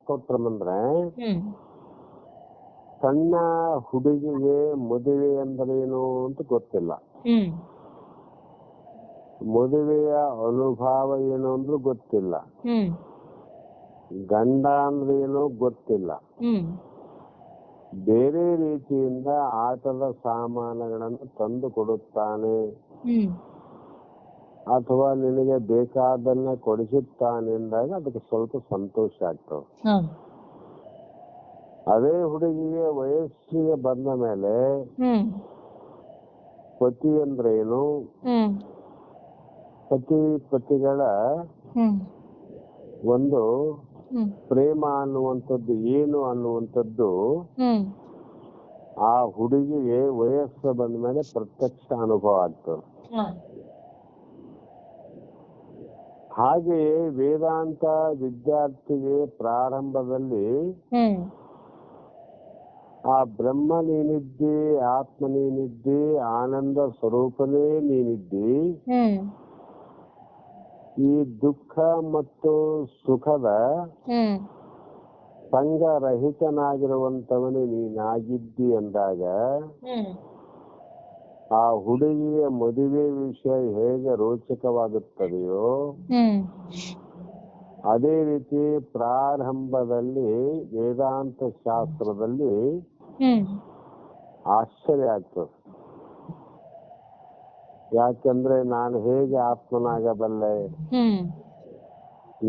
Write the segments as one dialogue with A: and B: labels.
A: ಕೊಟ್ರಮಂದ್ರೆ
B: ಹ್ಮ್
A: ಸಣ್ಣ ಹುಡುಗಿಗೆ ಮದುವೆ ಅಂದ್ರೇನು ಅಂತ ಗೊತ್ತಿಲ್ಲ,
B: ಹ್ಮ್
A: ಮದುವೆಯ ಅನುಭವ ಏನು ಅಂದ್ರೂ ಗೊತ್ತಿಲ್ಲ,
B: ಹ್ಮ್
A: ಗಂಡ ಅಂದ್ರೇನು ಗೊತ್ತಿಲ್ಲ.
B: ಹ್ಮ್
A: ಬೇರೆ ರೀತಿಯಿಂದ ಆಟದ ಸಾಮಾನುಗಳನ್ನು ತಂದು ಕೊಡುತ್ತಾನೆ
B: ಹ್ಮ್
A: ಅಥವಾ ನಿನಗೆ ಬೇಕಾದನ್ನ ಕೊಡಿಸುತ್ತಾನೆ ಎಂದಾಗ ಅದಕ್ಕೆ ಸ್ವಲ್ಪ ಸಂತೋಷ ಆಗ್ತದೆ.
B: ಹೌದು.
A: ಅದೇ ಹುಡುಗಿಗೆ ವಯಸ್ಸಿಗೆ ಬಂದ ಮೇಲೆ
B: ಹ್ಮ್
A: ಪತಿ ಅಂದ್ರೇನು,
B: ಹ್ಮ್
A: ಪತಿಗಳ
B: ಹ್ಮ್
A: ಒಂದು
B: ಹ್ಮ್
A: ಪ್ರೇಮ ಅನ್ನುವಂಥದ್ದು ಏನು ಅನ್ನುವಂಥದ್ದು
B: ಹ್ಮ್
A: ಆ ಹುಡುಗಿಗೆ ವಯಸ್ಸು ಬಂದ ಮೇಲೆ ಪ್ರತ್ಯಕ್ಷ ಅನುಭವ ಆಗ್ತದೆ.
B: ಹೌದು.
A: ಹಾಗೆಯೇ ವೇದಾಂತ ವಿದ್ಯಾರ್ಥಿಗೆ ಪ್ರಾರಂಭದಲ್ಲಿ
B: ಹ್ಮ್
A: ಆ ಬ್ರಹ್ಮ ನೀನಿದ್ದಿ, ಆತ್ಮ ನೀನಿದ್ದಿ, ಆನಂದ ಸ್ವರೂಪನೇ ನೀನಿದ್ದಿ,
B: ಹ್ಮ್
A: ಈ ದುಃಖ ಮತ್ತು ಸುಖದ
B: ಹ್ಮ್
A: ಸಂಘರಹಿತನಾಗಿರುವಂತವನೇ ನೀನಾಗಿದ್ದಿ ಅಂದಾಗ
B: ಹ್ಮ್
A: ಆ ಹುಡುಗಿಯ ಮದುವೆ ವಿಷಯ ಹೇಗೆ ರೋಚಕವಾಗುತ್ತದೆಯೋ
B: ಹ್ಮ್
A: ಅದೇ ರೀತಿ ಪ್ರಾರಂಭದಲ್ಲಿ ವೇದಾಂತ ಶಾಸ್ತ್ರದಲ್ಲಿ
B: ಹ್ಮ್
A: ಆಶ್ಚರ್ಯ ಆಗ್ತದೆ. ಯಾಕೆಂದ್ರೆ ನಾನು ಹೇಗೆ ಆತ್ಮನಾಗಬಲ್ಲೆ?
B: ಹ್ಮ್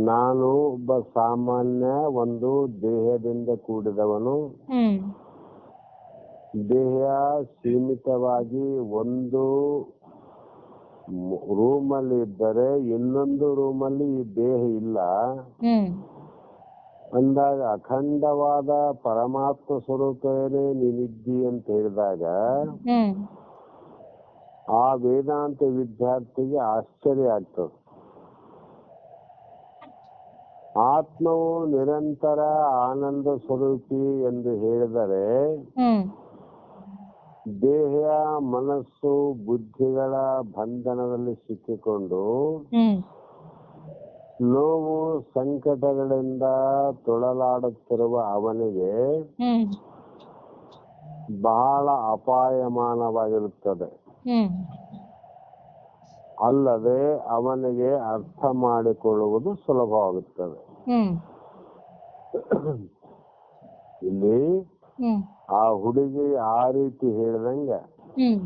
A: ನಾನು ಒಬ್ಬ ಸಾಮಾನ್ಯ ಒಂದು ದೇಹದಿಂದ ಕೂಡಿದವನು.
B: ಹ್ಮ್
A: ದೇಹ ಸೀಮಿತವಾಗಿ ಒಂದು ರೂಮಲ್ಲಿ ಇದ್ದರೆ ಇನ್ನೊಂದು ರೂಮಲ್ಲಿ ಈ ದೇಹ ಇಲ್ಲ
B: ಹ್ಮ್
A: ಅಂದಾಗ ಅಖಂಡವಾದ ಪರಮಾತ್ಮ ಸ್ವರೂಪವೇ ನೀನಿದ್ದಿ ಅಂತ ಹೇಳಿದಾಗ
B: ಹ್ಮ್
A: ಆ ವೇದಾಂತ ವಿದ್ಯಾರ್ಥಿಗೆ ಆಶ್ಚರ್ಯ ಆಗ್ತದೆ. ಆತ್ಮವು ನಿರಂತರ ಆನಂದ ಸ್ವರೂಪಿ ಎಂದು ಹೇಳಿದರೆ
B: ಹ್ಮ್
A: ದೇಹ ಮನಸ್ಸು ಬುದ್ಧಿಗಳ ಬಂಧನದಲ್ಲಿ ಸಿಕ್ಕಿಕೊಂಡು
B: ಹ್ಮ್
A: ನೋವು ಸಂಕಟಗಳಿಂದ ತೊಳಲಾಡುತ್ತಿರುವ ಅವನಿಗೆ
B: ಹ್ಮ್
A: ಬಹಳ ಅಪಾಯಮಾನವಾಗಿರುತ್ತದೆ.
B: ಹ್ಮ್
A: ಅಲ್ಲದೆ ಅವನಿಗೆ ಅರ್ಥ ಮಾಡಿಕೊಳ್ಳುವುದು ಸುಲಭವಾಗುತ್ತದೆ.
B: ಹ್ಮ್
A: ಇಲ್ಲಿ
B: ಹ್ಮ್
A: ಆ ಹುಡುಗಿ ಆ ರೀತಿ ಹೇಳಿದಂಗೆ
B: ಹ್ಮ್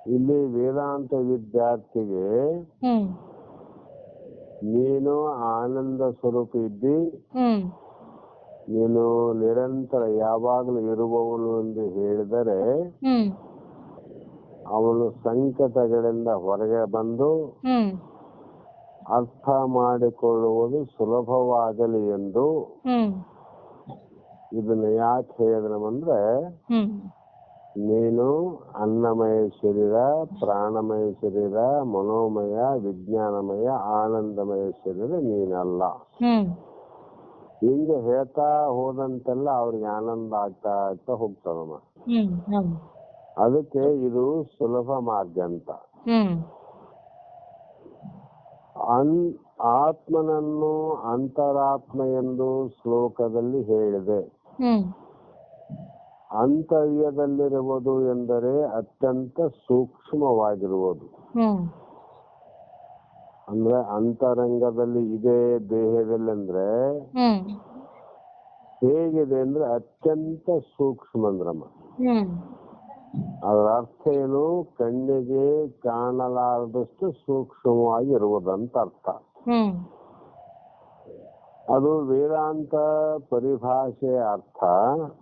A: ಇಲ್ಲಿ ವೇದಾಂತ ವಿದ್ಯಾರ್ಥಿಗೆ
B: ಹ್ಮ್
A: ನೀನು ಆನಂದ ಸ್ವರೂಪ ಇದ್ದಿ,
B: ಹ್ಮ್
A: ನೀನು ನಿರಂತರ ಯಾವಾಗಲೂ ಇರುವವನು ಎಂದು ಹೇಳಿದರೆ
B: ಹ್ಮ್
A: ಅವನು ಸಂಕಟಗಳಿಂದ ಹೊರಗೆ ಬಂದು
B: ಹ್ಮ್
A: ಅರ್ಥ ಮಾಡಿಕೊಳ್ಳುವುದು ಸುಲಭವಾಗಲಿ ಎಂದು
B: ಹ್ಮ್
A: ಇದನ್ನ ಯಾಕೆ ಹೇಳಿದ್ರಂದ್ರೆ
B: ಹ್ಮ್
A: ನೀನು ಅನ್ನಮಯ ಶರೀರ, ಪ್ರಾಣಮಯ ಶರೀರ, ಮನೋಮಯ, ವಿಜ್ಞಾನಮಯ, ಆನಂದಮಯ ಶರೀರ ನೀನಲ್ಲ.
B: ಹ್ಮ್
A: ಹಿಂಗೆ ಹೇಳ್ತಾ ಹೋದಂತೆಲ್ಲ ಅವ್ರಿಗೆ ಆನಂದ ಆಗ್ತಾ ಆಗ್ತಾ ಹೋಗ್ತದಮ್ಮ.
B: ಹ್ಮ್ ಹೌದು.
A: ಅದಕ್ಕೆ ಇದು ಸುಲಭ ಮಾರ್ಗ ಅಂತ.
B: ಹ್ಮ್
A: ಆತ್ಮನನ್ನು ಅಂತರಾತ್ಮ ಎಂದು ಶ್ಲೋಕದಲ್ಲಿ ಹೇಳಿದೆ.
B: ಹ್ಮ್
A: ಅಂತರ್ಯದಲ್ಲಿರುವುದು ಎಂದರೆ ಅತ್ಯಂತ ಸೂಕ್ಷ್ಮವಾಗಿರುವುದು.
B: ಹ್ಮ್
A: ಅಂದ್ರೆ ಅಂತರಂಗದಲ್ಲಿ ಇದೆ ದೇಹದಲ್ಲಿ ಅಂದ್ರೆ
B: ಹ್ಮ್
A: ಹೇಗಿದೆ ಅಂದ್ರೆ ಅತ್ಯಂತ ಸೂಕ್ಷ್ಮ ಅಂದ್ರಮ್ಮ.
B: ಹ್ಮ್
A: ಅದರ ಅರ್ಥ ಏನು? ಕಣ್ಣಿಗೆ ಕಾಣಲಾರದಷ್ಟು ಸೂಕ್ಷ್ಮವಾಗಿರುವುದಂತ ಅರ್ಥ.
B: ಹ್ಮ್
A: ಅದು ವೇದಾಂತ ಪರಿಭಾಷೆಯ ಅರ್ಥ.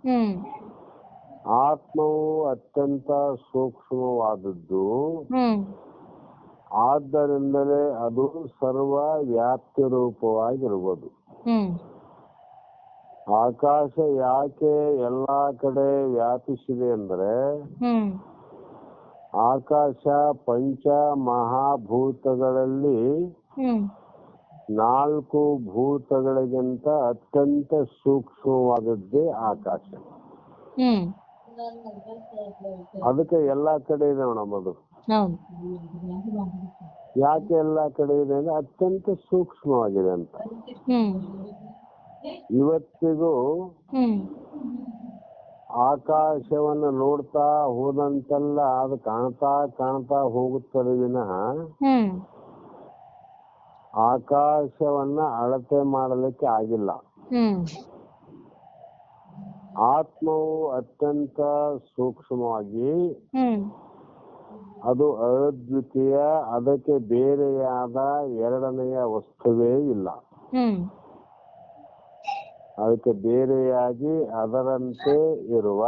B: ಹ್ಮ್
A: ಆತ್ಮವು ಅತ್ಯಂತ ಸೂಕ್ಷ್ಮವಾದದ್ದು,
B: ಹ್ಮ್
A: ಆದ್ದರಿಂದಲೇ ಅದು ಸರ್ವ ವ್ಯಾಪ್ತಿ ರೂಪವಾಗಿರುವುದು.
B: ಹ್ಮ್
A: ಆಕಾಶ ಯಾಕೆ ಎಲ್ಲಾ ಕಡೆ ವ್ಯಾಪಿಸಿದೆ ಅಂದ್ರೆ
B: ಹ್ಮ್
A: ಆಕಾಶ ಪಂಚ ಮಹಾಭೂತಗಳಲ್ಲಿ
B: ಹ್ಮ್
A: 4 ಭೂತಗಳಿಗಿಂತ ಅತ್ಯಂತ ಸೂಕ್ಷ್ಮವಾದದ್ದೇ ಆಕಾಶ.
B: ಹ್ಮ್
A: ಅದಕ್ಕೆ ಎಲ್ಲಾ ಕಡೆ ಇದೆ ನಮ್ಮದು.
B: ಹೌದು.
A: ಯಾಕೆ ಎಲ್ಲಾ ಕಡೆ ಇದೆ ಅಂದ್ರೆ ಅತ್ಯಂತ ಸೂಕ್ಷ್ಮವಾಗಿದೆ ಅಂತ.
B: ಹ್ಮ್
A: ಇವತ್ತಿಗೂ
B: ಹ್ಮ್
A: ಆಕಾಶವನ್ನ ನೋಡ್ತಾ ಹೋದಂತೆಲ್ಲ ಅದು ಕಾಣ್ತಾ ಕಾಣ್ತಾ ಹೋಗುತ್ತದೆ ವಿನಃ
B: ಹ್ಮ್
A: ಆಕಾಶವನ್ನ ಅಳತೆ ಮಾಡಲಿಕ್ಕೆ ಆಗಿಲ್ಲ.
B: ಹ್ಮ್
A: ಆತ್ಮವು ಅತ್ಯಂತ ಸೂಕ್ಷ್ಮವಾಗಿ
B: ಹ್ಮ್
A: ಅದು ಅದ್ವಿತೀಯ, ಅದಕ್ಕೆ ಬೇರೆಯಾದ ಎರಡನೆಯ ವಸ್ತುವೇ ಇಲ್ಲ.
B: ಹ್ಮ್
A: ಅದಕ್ಕೆ ಬೇರೆಯಾಗಿ ಅದರಂತೆ ಇರುವ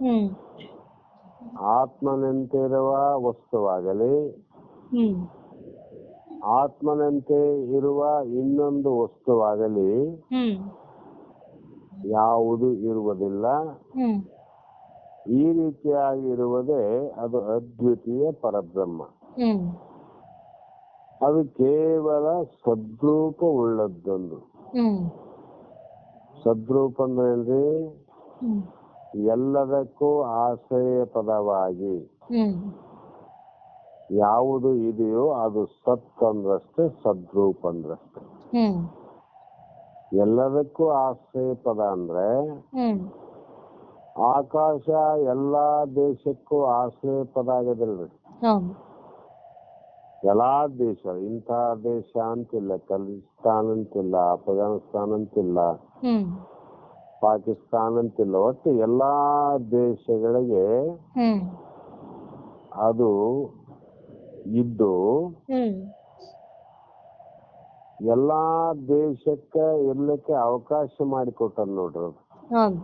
B: ಹ್ಮ್
A: ಆತ್ಮನಂತಿರುವ ವಸ್ತುವಾಗಲಿ
B: ಹ್ಮ್
A: ಆತ್ಮನಂತೆ ಇರುವ ಇನ್ನೊಂದು ವಸ್ತುವಾಗಲಿ
B: ಹ್ಮ್
A: ಯಾವುದು ಇರುವುದಿಲ್ಲ.
B: ಹ್ಮ್
A: ಈ ರೀತಿಯಾಗಿ ಇರುವುದೇ ಅದು ಅದ್ವಿತೀಯ ಪರಬ್ರಹ್ಮ.
B: ಹ್ಮ್
A: ಅದು ಕೇವಲ ಸದ್ರೂಪ ಉಳ್ಳದ್ದೊಂದು.
B: ಹ್ಮ್
A: ಸದ್ರೂಪ ಅಂದ್ರೆ
B: ಹ್ಮ್
A: ಎಲ್ಲದಕ್ಕೂ ಆಶ್ರಯ ಪದವಾಗಿ
B: ಹ್ಮ್
A: ಯಾವುದು ಇದೆಯೋ ಅದು ಸತ್ ಅಂದ್ರಷ್ಟೇ, ಸದ್ರೂಪ ಅಂದ್ರಷ್ಟೇ.
B: ಹ್ಮ್
A: ಎಲ್ಲದಕ್ಕೂ ಆಶ್ರಯ ಪದ ಅಂದ್ರೆ
B: ಹ್ಮ್
A: ಆಕಾಶ ಎಲ್ಲಾ ದೇಶಕ್ಕೂ ಆಶ್ರಯ ಪದ ಆಗಿದಲ್ರಿ.
B: ಹೌದು.
A: ಎಲ್ಲಾ ದೇಶ, ಇಂಥ ದೇಶ ಅಂತಿಲ್ಲ, ಖಲಿಸ್ತಾನ್ ಅಂತಿಲ್ಲ, ಅಫ್ಘಾನಿಸ್ತಾನ್ ಅಂತಿಲ್ಲ,
B: ಹ್ಮ್
A: ಪಾಕಿಸ್ತಾನ್ ಅಂತಿಲ್ಲ, ಒಟ್ಟು ಎಲ್ಲಾ ದೇಶಗಳಿಗೆ
B: ಹ್ಮ್
A: ಅದು ಇದ್ದು
B: ಹ್ಮ್
A: ಎಲ್ಲಾ ದೇಶಕ್ಕೆ ಇರ್ಲಿಕ್ಕೆ ಅವಕಾಶ ಮಾಡಿಕೊಟ್ಟದ್ ನೋಡ್ರಿ ಅದು.
B: ಹೌದು.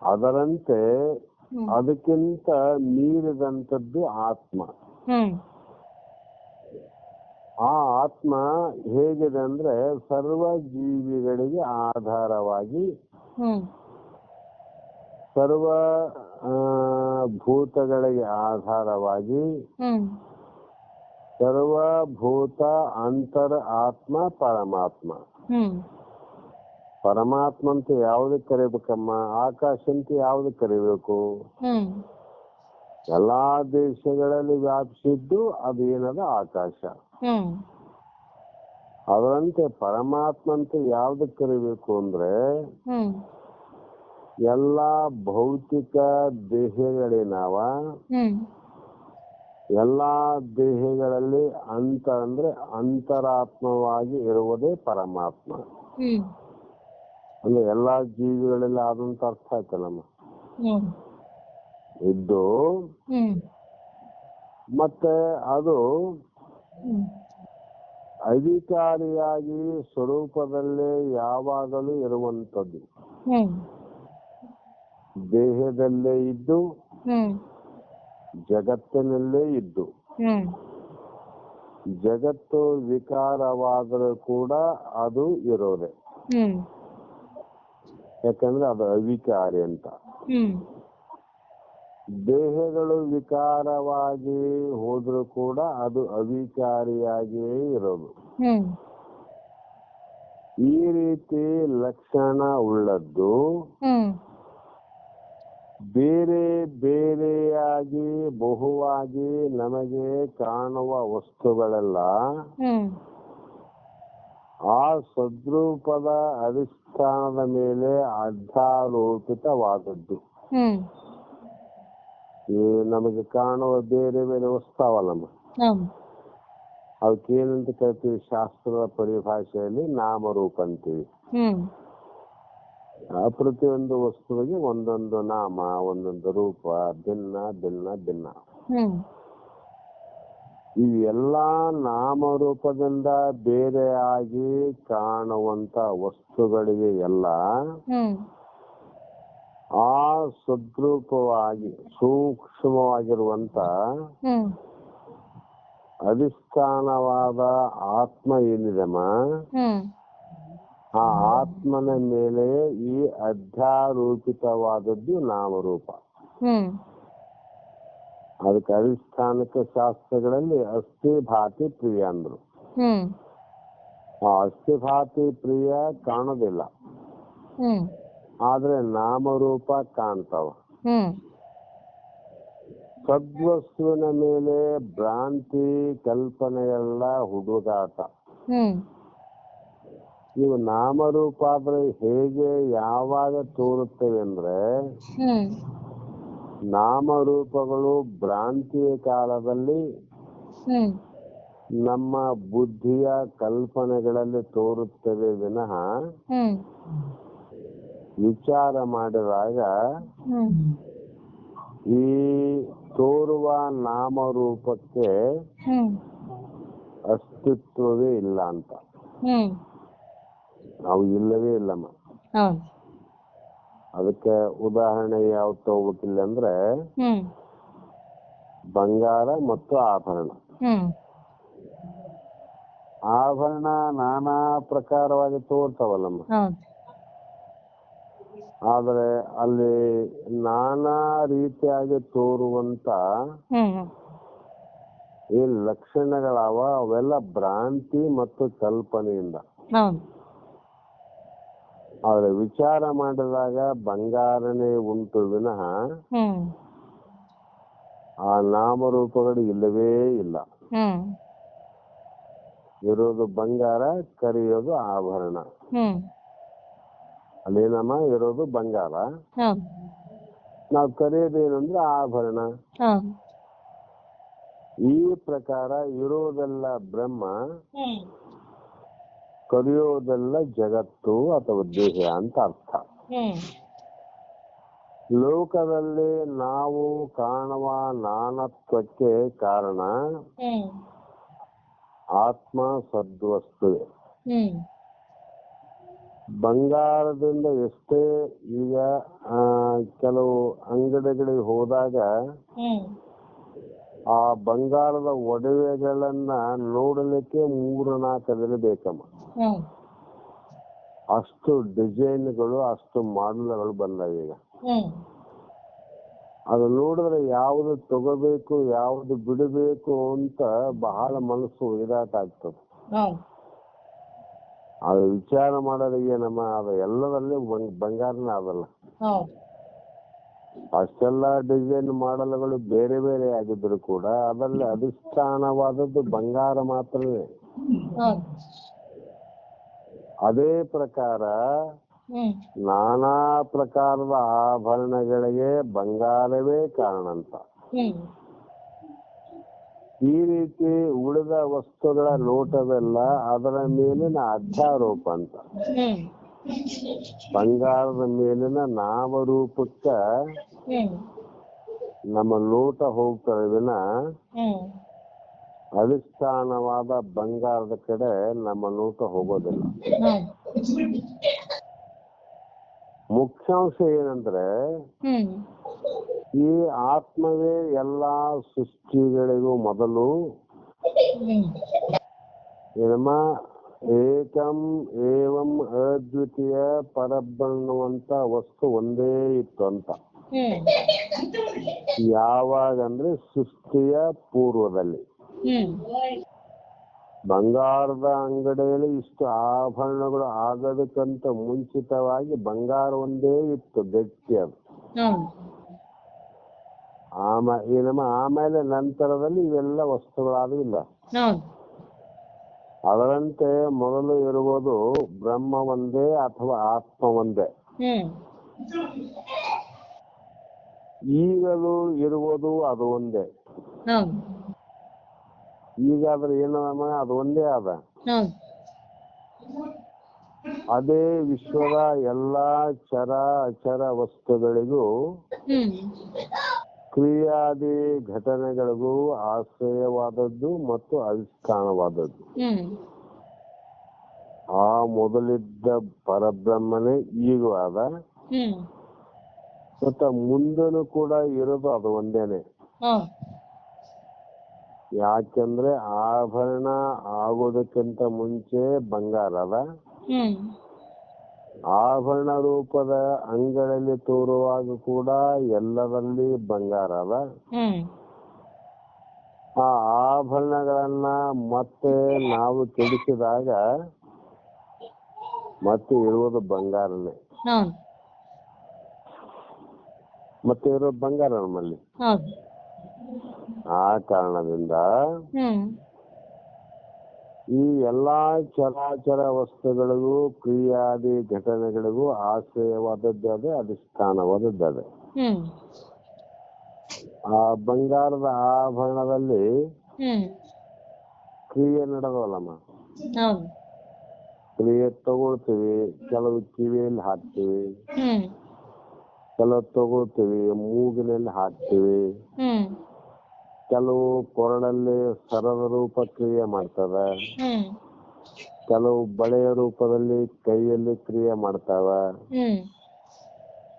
A: ಅದರಂತೆ
B: ಹ್ಮ್
A: ಅದಕ್ಕಿಂತ ಮೀರಿದಂಥದ್ದು ಆತ್ಮ.
B: ಹ್ಮ್
A: ಆ ಆತ್ಮ ಹೇಗಿದೆ ಅಂದ್ರೆ ಸರ್ವ ಜೀವಿಗಳಿಗೆ ಆಧಾರವಾಗಿ,
B: ಹ್ಮ್
A: ಸರ್ವ ಭೂತಗಳಿಗೆ ಆಧಾರವಾಗಿ,
B: ಹ್ಮ್
A: ಸರ್ವಭೂತ ಅಂತರ ಆತ್ಮ ಪರಮಾತ್ಮ.
B: ಹ್ಮ್
A: ಪರಮಾತ್ಮ ಅಂತ ಯಾವ್ದಕ್ ಕರಿಬೇಕಮ್ಮ? ಆಕಾಶ ಅಂತ ಯಾವ್ದಕ್ ಕರಿಬೇಕು?
B: ಹ್ಮ್
A: ಎಲ್ಲಾ ದೇಶಗಳಲ್ಲಿ ವ್ಯಾಪಿಸಿದ್ದು ಅದು ಏನದ ಆಕಾಶ.
B: ಹ್ಮ್
A: ಅದರಂತೆ ಪರಮಾತ್ಮ ಅಂತ ಯಾವ್ದಕ್ ಕರಿಬೇಕು ಅಂದ್ರೆ
B: ಹ್ಮ್
A: ಎಲ್ಲಾ ಭೌತಿಕ ದೇಹಗಳೇನಾವ,
B: ಹ್ಮ್
A: ಎಲ್ಲಾ ದೇಹಗಳಲ್ಲಿ ಅಂದ್ರೆ ಅಂತರಾತ್ಮವಾಗಿ ಇರುವುದೇ ಪರಮಾತ್ಮ.
B: ಹ್ಮ್
A: ಅಂದ್ರೆ ಎಲ್ಲಾ ಜೀವಿಗಳಲ್ಲಿ ಆದಂತ ಅರ್ಥ ಆಯ್ತಲ್ಲಮ್ಮ.
B: ಹ್ಮ್
A: ಇದ್ದು
B: ಹ್ಮ್
A: ಮತ್ತೆ ಅದು
B: ಹ್ಮ್
A: ಅಧಿಕಾರಿಯಾಗಿ ಸ್ವರೂಪದಲ್ಲೇ ಯಾವಾಗಲೂ ಇರುವಂತದ್ದು.
B: ಹ್ಮ್
A: ದೇಹದಲ್ಲೇ ಇದ್ದು
B: ಹ್ಮ್
A: ಜಗತ್ತಿನಲ್ಲೇ ಇದ್ದು,
B: ಹ್ಮ್
A: ಜಗತ್ತು ವಿಕಾರವಾದರೂ ಕೂಡ ಅದು ಇರೋದೆ.
B: ಹ್ಮ್
A: ಯಾಕಂದ್ರೆ ಅದು ಅವಿಕಾರಿ ಅಂತ.
B: ಹ್ಮ್
A: ದೇಹಗಳು ವಿಕಾರವಾಗಿ ಹೋದ್ರೂ ಕೂಡ ಅದು ಅವಿಕಾರಿಯಾಗಿಯೇ ಇರೋದು.
B: ಹ್ಮ್
A: ಈ ರೀತಿ ಲಕ್ಷಣ ಉಳ್ಳದ್ದು
B: ಹ್ಮ್
A: ಬೇರೆ ಬೇರೆಯಾಗಿ ಬಹುವಾಗಿ ನಮಗೆ ಕಾಣುವ ವಸ್ತುಗಳೆಲ್ಲ
B: ಹ್ಮ್
A: ಆ ಸದ್ರೂಪದ ಅಧಿಷ್ಠಾನದ ಮೇಲೆ ಅಧ್ಯಾರೋಪಿತವಾದದ್ದು.
B: ಹ್ಮ್
A: ಈ ನಮಗೆ ಕಾಣುವ ಬೇರೆ ಬೇರೆ ವಸ್ತುವಲ್ಲಮ್ಮ,
B: ಹೌದು.
A: ಅವಕ್ಕೇನಂತ ಕರಿತೀವಿ? ಶಾಸ್ತ್ರದ ಪರಿಭಾಷೆಯಲ್ಲಿ ನಾಮರೂಪ ಅಂತೀವಿ.
B: ಹ್ಮ್
A: ಪ್ರತಿಯೊಂದು ವಸ್ತುವಿಗೆ ಒಂದೊಂದು ನಾಮ, ಒಂದೊಂದು ರೂಪ, ಭಿನ್ನ ಭಿನ್ನ ಭಿನ್ನ.
B: ಹ್ಮ್
A: ಈ ಎಲ್ಲಾ ನಾಮರೂಪದಿಂದ ಬೇರೆಯಾಗಿ ಕಾಣುವಂತ ವಸ್ತುಗಳಿಗೆ ಎಲ್ಲ
B: ಹ್ಮ್
A: ಆ ಸದ್ರೂಪವಾಗಿ ಸೂಕ್ಷ್ಮವಾಗಿರುವಂತ
B: ಹ್ಮ್
A: ಅಧಿಷ್ಠಾನವಾದ ಆತ್ಮ ಏನಿದೆಮ್ಮ,
B: ಹ್ಮ್
A: ಆ ಆತ್ಮನ ಮೇಲೆ ಈ ಅಧ್ಯಾರೋಪಿತವಾದದ್ದು ನಾಮರೂಪ.
B: ಹ್ಮ್
A: ಅದಕ್ಕೆ ಅಧಿಷ್ಠಾನಕ್ಕೆ ಶಾಸ್ತ್ರಗಳಲ್ಲಿ ಅಸ್ಥಿಭಾತಿ ಪ್ರಿಯ ಅಂದ್ರು.
B: ಹ್ಮ್
A: ಆ ಅಸ್ಥಿಭಾತಿ ಪ್ರಿಯ ಕಾಣೋದಿಲ್ಲ,
B: ಹ್ಮ್
A: ಆದ್ರೆ ನಾಮರೂಪ ಕಾಣ್ತಾವ.
B: ಹ್ಮ್
A: ಸದ್ವಸ್ತುವಿನ ಮೇಲೆ ಭ್ರಾಂತಿ ಕಲ್ಪನೆಯೆಲ್ಲ ಹುಡುಗಾಟ.
B: ಹ್ಮ್
A: ಇವು ನಾಮರೂಪ ಆದ್ರೆ ಹೇಗೆ ಯಾವಾಗ ತೋರುತ್ತವೆ ಅಂದ್ರೆ
B: ಹ್ಮ್
A: ನಾಮರೂಪಗಳು ಭ್ರಾಂತಿಯ ಕಾಲದಲ್ಲಿ
B: ಹ್ಮ್
A: ನಮ್ಮ ಬುದ್ಧಿಯ ಕಲ್ಪನೆಗಳಲ್ಲಿ ತೋರುತ್ತವೆ ವಿನಃ
B: ಹ್ಮ್
A: ವಿಚಾರ ಮಾಡಿದಾಗ
B: ಹ್ಮ್
A: ಈ ತೋರುವ ನಾಮರೂಪಕ್ಕೆ
B: ಹ್ಮ್
A: ಅಸ್ತಿತ್ವವೇ ಇಲ್ಲ ಅಂತ.
B: ಹ್ಮ್
A: ಅವು ಇಲ್ಲವೇ ಇಲ್ಲಮ್ಮ.
B: ಹೌದು.
A: ಅದಕ್ಕೆ ಉದಾಹರಣೆ ಯಾವ್ದು ತಗೋಬೇಕಿಲ್ಲ ಅಂದ್ರೆ
B: ಹ್ಮ್
A: ಬಂಗಾರ ಮತ್ತು ಆಭರಣ.
B: ಹ್ಮ್
A: ಆಭರಣ ನಾನಾ ಪ್ರಕಾರವಾಗಿ ತೋರ್ತಾವಲ್ಲಮ್ಮ.
B: ಹೌದು.
A: ಆದ್ರೆ ಅಲ್ಲಿ ನಾನಾ ರೀತಿಯಾಗಿ ತೋರುವಂತ
B: ಹ್ಮ್
A: ಏನ್ ಲಕ್ಷಣಗಳವ ಅವೆಲ್ಲ ಭ್ರಾಂತಿ ಮತ್ತು ಕಲ್ಪನೆಯಿಂದ.
B: ಹೌದು.
A: ಆದ್ರೆ ವಿಚಾರ ಮಾಡಿದಾಗ ಬಂಗಾರನೇ ಉಂಟು ವಿನಃ
B: ಹ್ಮ್
A: ಆ ನಾಮರೂಪಗಳು ಇಲ್ಲವೇ ಇಲ್ಲ.
B: ಹ್ಮ್
A: ಇರೋದು ಬಂಗಾರ, ಕರೆಯೋದು ಆಭರಣ.
B: ಹ್ಮ್
A: ಅಲ್ಲೇನಮ್ಮ ಇರೋದು ಬಂಗಾರ,
B: ಹೌದು.
A: ನಾವು ಕರೆಯೋದೇನಂದ್ರೆ ಆಭರಣ.
B: ಹೌದು.
A: ಈ ಪ್ರಕಾರ ಇರೋದೆಲ್ಲ ಬ್ರಹ್ಮ,
B: ಹ್ಮ್
A: ಕರೆಯೋದೆಲ್ಲ ಜಗತ್ತು ಅಥವಾ ದೇಹ ಅಂತ ಅರ್ಥ.
B: ಹ್ಮ್
A: ಲೋಕದಲ್ಲಿ ನಾವು ಕಾಣುವ ನಾನತ್ವಕ್ಕೆ ಕಾರಣ
B: ಹ್ಮ್
A: ಆತ್ಮ ಸದ್ವಸ್ತುವೆ.
B: ಹ್ಮ್
A: ಬಂಗಾರದಿಂದ ಎಷ್ಟೇ ಈಗ ಕೆಲವು ಅಂಗಡಿಗಳಿಗೆ ಹೋದಾಗ
B: ಹ್ಮ್
A: ಆ ಬಂಗಾರದ ಒಡವೆಗಳನ್ನ ನೋಡಲಿಕ್ಕೆ 3-4 ಬೇಕಮ್ಮ.
B: ಹ್ಮ್
A: ಅಷ್ಟು ಡಿಸೈನ್ಗಳು, ಅಷ್ಟು ಮಾಡೆಲ್ಗಳು ಬಂದಾವ ಈಗ.
B: ಹ್ಮ್
A: ಅದು ನೋಡಿದ್ರೆ ಯಾವ್ದು ತಗೋಬೇಕು ಯಾವ್ದು ಬಿಡಬೇಕು ಅಂತ ಬಹಳ ಮನಸ್ಸು ಇದಾಟ ಆಗ್ತದೆ.
B: ಹೌದು.
A: ಅದು ವಿಚಾರ ಮಾಡೋದು ಏನಮ್ಮ, ಅದು ಎಲ್ಲದಲ್ಲಿ ಬಂಗಾರನೇ ಅದಲ್ಲ.
B: ಹೌದು.
A: ಅಷ್ಟೆಲ್ಲ ಡಿಸೈನ್ ಮಾಡಲ್ಗಳು ಬೇರೆ ಬೇರೆ ಆಗಿದ್ರು ಕೂಡ ಅದರಲ್ಲಿ ಅಧಿಷ್ಠಾನವಾದದ್ದು ಬಂಗಾರ ಮಾತ್ರವೇ.
B: ಹೌದು.
A: ಅದೇ ಪ್ರಕಾರ
B: ಹ್ಮ್
A: ನಾನಾ ಪ್ರಕಾರದ ಆಭರಣಗಳಿಗೆ ಬಂಗಾರವೇ ಕಾರಣ ಅಂತ.
B: ಹ್ಮ್
A: ಈ ರೀತಿ ಉಳಿದ ವಸ್ತುಗಳ ನೋಟವೆಲ್ಲ ಅದರ ಮೇಲಿನ ಅಧ್ಯಾರೋಪ ಅಂತ.
B: ಹ್ಮ್
A: ಬಂಗಾರದ ಮೇಲಿನ ನಾಮರೂಪಕ್ಕ
B: ಹ್ಮ್
A: ನಮ್ಮ ನೋಟ ಹೋಗ್ತದೆ ವಿನ
B: ಹ್ಮ್
A: ಅಧಿಷ್ಠಾನವಾದ ಬಂಗಾರದ ಕಡೆ ನಮ್ಮ ನೋಟ ಹೋಗೋದಿಲ್ಲ. ಮುಖ್ಯಾಂಶ ಏನಂದ್ರೆ
B: ಹ್ಮ್
A: ಈ ಆತ್ಮವೇ ಎಲ್ಲಾ ಸೃಷ್ಟಿಗಳಿಗೂ ಮೊದಲು ಏನಮ್ಮ ಏಕಂ ಏವಂ ಅದ್ವಿತೀಯ ಪರಬ್ರಹ್ಮವಂತ ವಸ್ತು ಒಂದೇ ಇತ್ತು ಅಂತ. ಯಾವಾಗಂದ್ರೆ ಸೃಷ್ಟಿಯ ಪೂರ್ವದಲ್ಲಿ. ಬಂಗಾರದ ಅಂಗಡಿಯಲ್ಲಿ ಇಷ್ಟು ಆಭರಣಗಳು ಆಗೋದಕ್ಕಂತ ಮುಂಚಿತವಾಗಿ ಬಂಗಾರ ಒಂದೇ ಇತ್ತು, ಗಟ್ಟಿ. ಅದು ಆಮೇಲೆ ನಂತರದಲ್ಲಿ ಇವೆಲ್ಲ ವಸ್ತುಗಳಾಗಿಲ್ಲ. ಅದರಂತೆ ಮೊದಲು ಇರುವುದು ಬ್ರಹ್ಮ ಒಂದೇ ಅಥವಾ ಆತ್ಮ ಒಂದೇ. ಈಗಲೂ ಇರುವುದು ಅದು ಒಂದೇ. ಈಗಾದ್ರೆ ಏನು ಅದು ಒಂದೇ ಅದ. ಅದೇ ವಿಶ್ವದ ಎಲ್ಲಾ ಚರ ಅಚರ ವಸ್ತುಗಳಿಗೂ ಕ್ರಿಯಾದಿ ಘಟನೆಗಳಿಗೂ ಆಶ್ರಯವಾದದ್ದು ಮತ್ತು ಅಧಿಷ್ಠಾನವಾದದ್ದು. ಆ ಮೊದಲಿದ್ದ ಪರಬ್ರಹ್ಮನೇ ಈಗೂ ಅದ, ಮತ್ತ ಮುಂದೆನೂ ಕೂಡ ಇರೋದು ಅದು ಒಂದೇನೆ. ಯಾಕೆಂದ್ರೆ ಆಭರಣ ಆಗೋದಕ್ಕಿಂತ ಮುಂಚೆ ಬಂಗಾರ ಅದ. ಆಭರಣ ರೂಪದ ಅಂಗಡಿಯಲ್ಲಿ ತೋರುವಾಗ ಕೂಡ ಎಲ್ಲರಲ್ಲಿ ಬಂಗಾರ ಅದ. ಆ ಆಭರಣಗಳನ್ನ ಮತ್ತೆ ನಾವು ಕೆಡಿಸಿದಾಗ ಮತ್ತೆ ಇರುವುದು ಬಂಗಾರನೇ. ಮತ್ತೆ ಇರೋದು ಬಂಗಾರ ನಮ್ಮಲ್ಲಿ. ಆ ಕಾರಣದಿಂದ ಈ ಎಲ್ಲಾ ಚರಾಚರ ವಸ್ತುಗಳಿಗೂ ಕ್ರಿಯಾದಿ ಘಟನೆಗಳಿಗೂ ಆಶ್ರಯವಾದದ್ದು ಅದೇ, ಅಧಿಷ್ಠಾನವಾದದ್ದು ಅದೇ.
B: ಹ್ಮ್
A: ಆ ಬಂಗಾರದ ಆಭರಣದಲ್ಲಿ
B: ಹ್ಮ್
A: ಕ್ರಿಯೆ ನಡೆದವಲ್ಲಮ್ಮ,
B: ಹೌದು.
A: ಕ್ರಿಯೆ ತಗೊಳ್ತೀವಿ, ಕೆಲವು ಕಿವಿಯಲ್ಲಿ ಹಾಕ್ತಿವಿ,
B: ಹ್ಮ್
A: ಕೆಲವು ತಗೊಳ್ತೀವಿ ಮೂಗಿನಲ್ಲಿ ಹಾಕ್ತಿವಿ,
B: ಹ್ಮ್
A: ಕೆಲವು ಕೊರಳಲ್ಲಿ ಸರದ ರೂಪ ಕ್ರಿಯೆ ಮಾಡ್ತವೆ,
B: ಹ್ಮ್
A: ಕೆಲವು ಬಳೆಯ ರೂಪದಲ್ಲಿ ಕೈಯಲ್ಲಿ ಕ್ರಿಯೆ ಮಾಡ್ತಾವ.
B: ಹ್ಮ್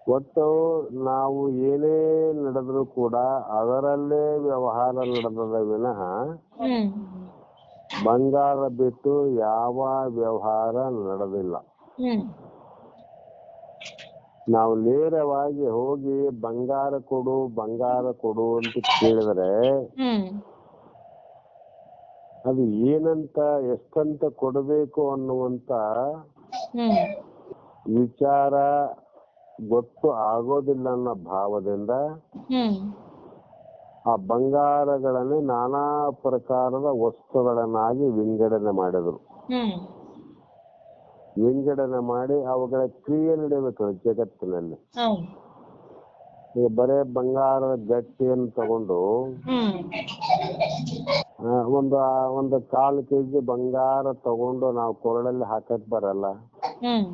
A: ಒಟ್ಟು ನಾವು ಏನೇ ನಡೆದ್ರು ಕೂಡ ಅದರಲ್ಲೇ ವ್ಯವಹಾರ ನಡೆದದ ವಿನಃ
B: ಹ್ಮ್
A: ಬಂಗಾರ ಬಿಟ್ಟು ಯಾವ ವ್ಯವಹಾರ ನಡೆದಿಲ್ಲ.
B: ಹ್ಮ್
A: ನಾವು ನೇರವಾಗಿ ಹೋಗಿ ಬಂಗಾರ ಕೊಡು ಬಂಗಾರ ಕೊಡು ಅಂತ ಕೇಳಿದ್ರೆ
B: ಹ್ಮ್
A: ಅದು ಏನಂತ ಎಷ್ಟಂತ ಕೊಡಬೇಕು ಅನ್ನುವಂತ
B: ಹ್ಮ್
A: ವಿಚಾರ ಗೊತ್ತು ಆಗೋದಿಲ್ಲ ಅನ್ನೋ ಭಾವದಿಂದ
B: ಹ್ಮ್
A: ಆ ಬಂಗಾರಗಳನ್ನೇ ನಾನಾ ಪ್ರಕಾರದ ವಸ್ತುಗಳನ್ನಾಗಿ ವಿಂಗಡಣೆ ಮಾಡಿದ್ರು.
B: ಹ್ಮ್
A: ವಿಂಗಡಣೆ ಮಾಡಿ ಅವುಗಳ ಕ್ರಿಯೆ ನಡೆಯಬೇಕು ಜಗತ್ತಿನಲ್ಲಿ.
B: ಹೌದು.
A: ಈಗ ಬರೇ ಬಂಗಾರದ ಗಟ್ಟಿಯನ್ನು ತಗೊಂಡು
B: ಹ್ಮ್
A: ಒಂದು 1/4 kg ಬಂಗಾರ ತಗೊಂಡು ನಾವು ಕೊರಳಲ್ಲಿ ಹಾಕಕ್ ಬರಲ್ಲ.
B: ಹ್ಮ್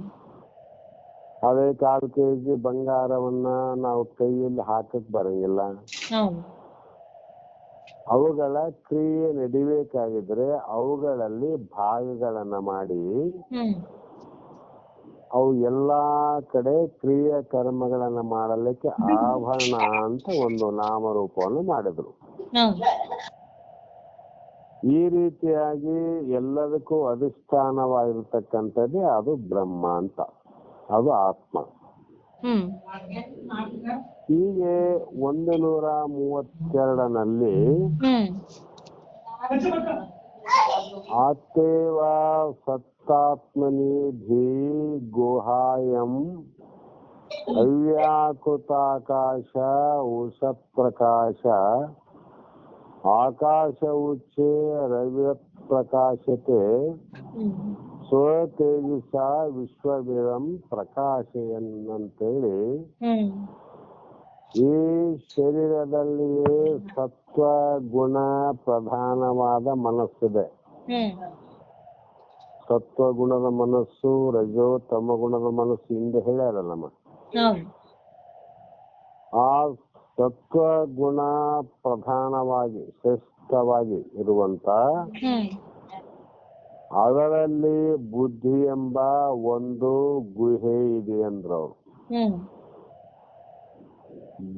A: ಅದೇ 1/4 kg ಬಂಗಾರವನ್ನ ನಾವು ಕೈಯಲ್ಲಿ ಹಾಕಕ್ ಬರಂಗಿಲ್ಲ.
B: ಹೌದು.
A: ಅವುಗಳ ಕ್ರಿಯೆ ನಡಿಬೇಕಾಗಿದ್ರೆ ಅವುಗಳಲ್ಲಿ ಭಾಗಗಳನ್ನ ಮಾಡಿ
B: ಹ್ಮ್
A: ಅವು ಎಲ್ಲಾ ಕಡೆ ಕ್ರಿಯೆ ಕರ್ಮಗಳನ್ನ ಮಾಡಲಿಕ್ಕೆ ಆಭರಣ ಅಂತ ಒಂದು ನಾಮರೂಪವನ್ನು ಮಾಡಿದ್ರು.
B: ಹೌದು.
A: ಈ ರೀತಿಯಾಗಿ ಎಲ್ಲದಕ್ಕೂ ಅಧಿಷ್ಠಾನವಾಗಿರ್ತಕ್ಕಂಥದ್ದೇ ಅದು ಬ್ರಹ್ಮ ಅಂತ, ಅದು ಆತ್ಮ.
B: ಹ್ಮ್
A: ಹೀಗೆ 132ನಲ್ಲಿ
B: ಹ್ಮ್
A: ಆತ್ತೇವ ಸತ್ತಾತ್ಮನಿ ಧೀ ಗುಹಾಯಂ ಅವ್ಯಾಕೃತಾಕಾಶ ಉಷತ್ ಪ್ರಕಾಶ ಆಕಾಶ ಉಚ್ಚೆ ರವಿರತ್ ಪ್ರಕಾಶತೆ ಸ್ವತೇಜಸ ವಿಶ್ವವಿರಂ ಪ್ರಕಾಶೆಯನ್ನಂತೇಳಿ ಈ ಶರೀರದಲ್ಲಿಯೇ ಸತ್ವ ಗುಣ ಪ್ರಧಾನವಾದ ಮನಸ್ಸಿದೆ. ಸತ್ವಗುಣದ ಮನಸ್ಸು, ರಜೋ ತಮ ಗುಣದ ಮನಸ್ಸು ಹಿಂದೆ ಹೇಳ್ಯಾರಲ್ಲಮ್ಮ. ಆ ಸತ್ವಗುಣ ಪ್ರಧಾನವಾಗಿ ಶ್ರೇಷ್ಠವಾಗಿ ಇರುವಂತ ಅದರಲ್ಲಿ ಬುದ್ಧಿ ಎಂಬ ಒಂದು ಗುಹೆ ಇದೆ ಅಂದ್ರು ಅವ್ರು.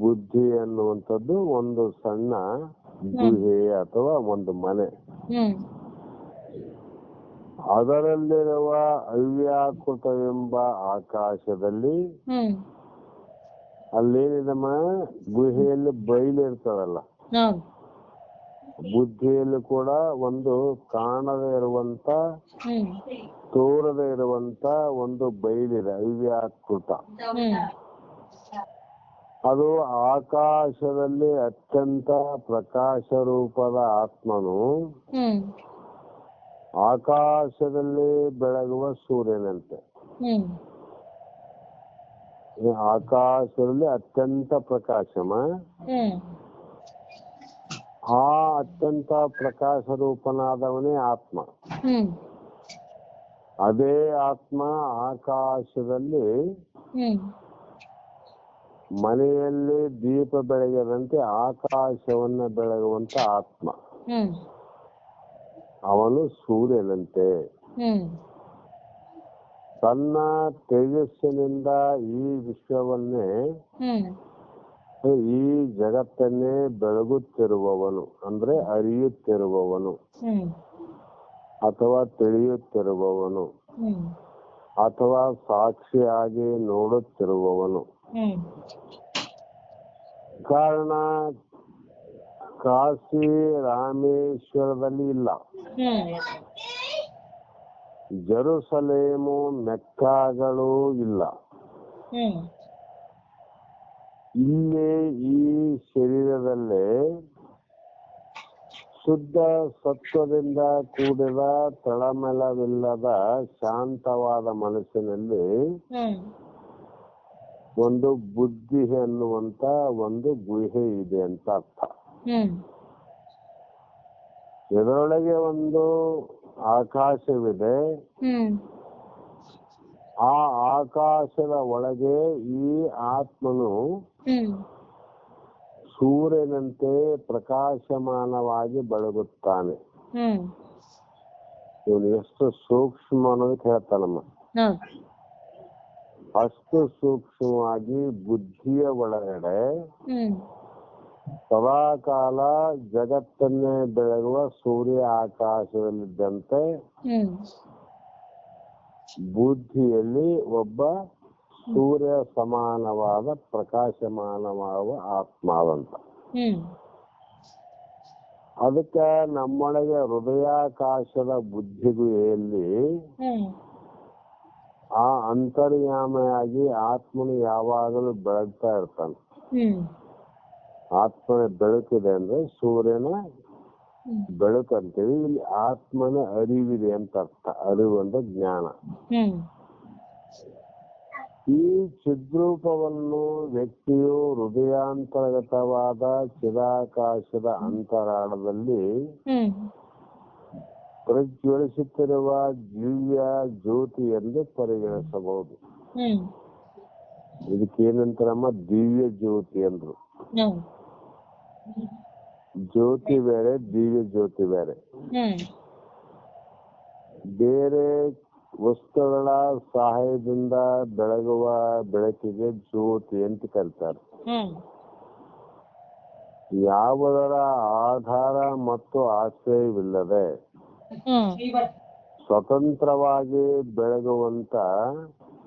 A: ಬುದ್ಧಿ ಅನ್ನುವಂಥದ್ದು ಒಂದು ಸಣ್ಣ ಗುಹೆ ಅಥವಾ ಒಂದು ಮನೆ. ಅದರಲ್ಲಿರುವ ಅವ್ಯಾಕೃತವೆಂಬ ಆಕಾಶದಲ್ಲಿ ಅಲ್ಲೇನಿದಮ್ಮ, ಗುಹೆಯಲ್ಲಿ ಬಯಲಿರ್ತದಲ್ಲ, ಬುದ್ಧಿಯಲ್ಲಿ ಕೂಡ ಒಂದು ಕಾಣದೇ ಇರುವಂತ ತೋರದೇ ಇರುವಂತ ಒಂದು ಬಯಲಿದೆ, ಅವ್ಯಾಕೃತ. ಅದು ಆಕಾಶದಲ್ಲಿ ಅತ್ಯಂತ ಪ್ರಕಾಶ ರೂಪದ ಆತ್ಮನು ಆಕಾಶದಲ್ಲಿ ಬೆಳಗುವ ಸೂರ್ಯನಂತೆ. ಆಕಾಶದಲ್ಲಿ ಅತ್ಯಂತ ಪ್ರಕಾಶಮ, ಆ ಅತ್ಯಂತ ಪ್ರಕಾಶ ರೂಪನಾದವನೇ ಆತ್ಮ. ಅದೇ ಆತ್ಮ ಆಕಾಶದಲ್ಲಿ ಮನೆಯಲ್ಲಿ ದೀಪ ಬೆಳಗದಂತೆ ಆಕಾಶವನ್ನ ಬೆಳಗುವಂತ ಆತ್ಮ. ಅವನು ಸೂರ್ಯನಂತೆ ತನ್ನ ತೇಜಸ್ಸಿನಿಂದ ಈ ವಿಶ್ವವನ್ನೇ, ಈ ಜಗತ್ತನ್ನೇ ಬೆಳಗುತ್ತಿರುವವನು, ಅಂದ್ರೆ ಅರಿಯುತ್ತಿರುವವನು ಅಥವಾ ತಿಳಿಯುತ್ತಿರುವವನು ಅಥವಾ ಸಾಕ್ಷಿಯಾಗಿ ನೋಡುತ್ತಿರುವವನು. ಕಾರಣ ಕಾಶಿ ರಾಮೇಶ್ವರದಲ್ಲಿ ಇಲ್ಲ, ಜೆರುಸಲೇಮು ಮೆಕ್ಕಾಗಳು ಇಲ್ಲ. ಇಲ್ಲೇ ಈ ಶರೀರದಲ್ಲೇ ಶುದ್ಧ ಸತ್ವದಿಂದ ಕೂಡಿದ ತಳಮಳವಿಲ್ಲದ ಶಾಂತವಾದ ಮನಸ್ಸಿನಲ್ಲಿ
B: ಹ್ಮ್
A: ಒಂದು ಬುದ್ಧಿ ಅನ್ನುವಂತ ಒಂದು ಗುಹೆ ಇದೆ ಅಂತ ಅರ್ಥ.
B: ಹ್ಮ್
A: ಇದರೊಳಗೆ ಒಂದು ಆಕಾಶವಿದೆ.
B: ಹ್ಮ್
A: ಆ ಆಕಾಶದ ಒಳಗೆ ಈ ಆತ್ಮನು
B: ಹ್ಮ್
A: ಸೂರ್ಯನಂತೆ ಪ್ರಕಾಶಮಾನವಾಗಿ ಬೆಳಗುತ್ತಾನೆ.
B: ಹ್ಮ್
A: ಇವನು ಎಷ್ಟು ಸೂಕ್ಷ್ಮ ಅನ್ನೋದಕ್ಕೆ ಹೇಳ್ತಾನಮ್ಮ.
B: ಹೌದು.
A: ಅಷ್ಟು ಸೂಕ್ಷ್ಮವಾಗಿ ಬುದ್ಧಿಯ ಒಳಗಡೆ
B: ಹ್ಮ್
A: ಸದಾಕಾಲ ಜಗತ್ತನ್ನೇ ಬೆಳಗುವ ಸೂರ್ಯ ಆಕಾಶದಲ್ಲಿದ್ದಂತೆ
B: ಹ್ಮ್
A: ಬುದ್ಧಿಯಲ್ಲಿ ಒಬ್ಬ ಸೂರ್ಯ ಸಮಾನವಾದ ಪ್ರಕಾಶಮಾನವಾದ ಆತ್ಮವಂತ.
B: ಹ್ಮ್
A: ಅದಕ್ಕೆ ನಮ್ಮೊಳಗೆ ಹೃದಯಾಕಾಶದ ಬುದ್ಧಿಗುಯಲ್ಲಿ
B: ಹ್ಮ್
A: ಆ ಅಂತರ್ಯಾಮಿಯಾಗಿ ಆತ್ಮನು ಯಾವಾಗಲೂ ಬೆಳಗ್ತಾ ಇರ್ತಾನೆ.
B: ಹ್ಮ್
A: ಆತ್ಮನ ಬೆಳಕಿದೆ ಅಂದ್ರೆ ಸೂರ್ಯನ ಬೆಳಕು ಅಂತೀವಿ. ಇಲ್ಲಿ ಆತ್ಮನ ಅರಿವಿದೆ ಅಂತ ಅರ್ಥ. ಅರಿವು ಅಂದ್ರೆ ಜ್ಞಾನ.
B: ಹ್ಮ್
A: ಈ ಚಿದ್ರೂಪವನ್ನು ವ್ಯಕ್ತಿಯು ಹೃದಯಾಂತರ್ಗತವಾದ ಚಿದಾಕಾಶದ ಅಂತರಾಳದಲ್ಲಿ
B: ಹ್ಮ್
A: ಪ್ರಜ್ವಲಿಸುತ್ತಿರುವ ದಿವ್ಯ ಜ್ಯೋತಿ ಎಂದು ಪರಿಗಣಿಸಬಹುದು.
B: ಹ್ಮ್
A: ಇದಕ್ಕೇನಂತಾರಮ್ಮ? ದಿವ್ಯ ಜ್ಯೋತಿ ಅಂದ್ರು.
B: ಹೌದು.
A: ಜ್ಯೋತಿ ಬೇರೆ, ದಿವ್ಯ ಜ್ಯೋತಿ ಬೇರೆ.
B: ಹ್ಮ್
A: ಬೇರೆ ವಸ್ತುಗಳ ಸಹಾಯದಿಂದ ಬೆಳಗುವ ಬೆಳಕಿಗೆ ಜ್ಯೋತಿ ಅಂತ ಕರೀತಾರೆ.
B: ಹ್ಮ್
A: ಯಾವುದರ ಆಧಾರ ಮತ್ತು ಆಶ್ರಯವಿಲ್ಲದೆ
B: ಹ್ಮ್
A: ಸ್ವತಂತ್ರವಾಗಿ ಬೆಳಗುವಂತ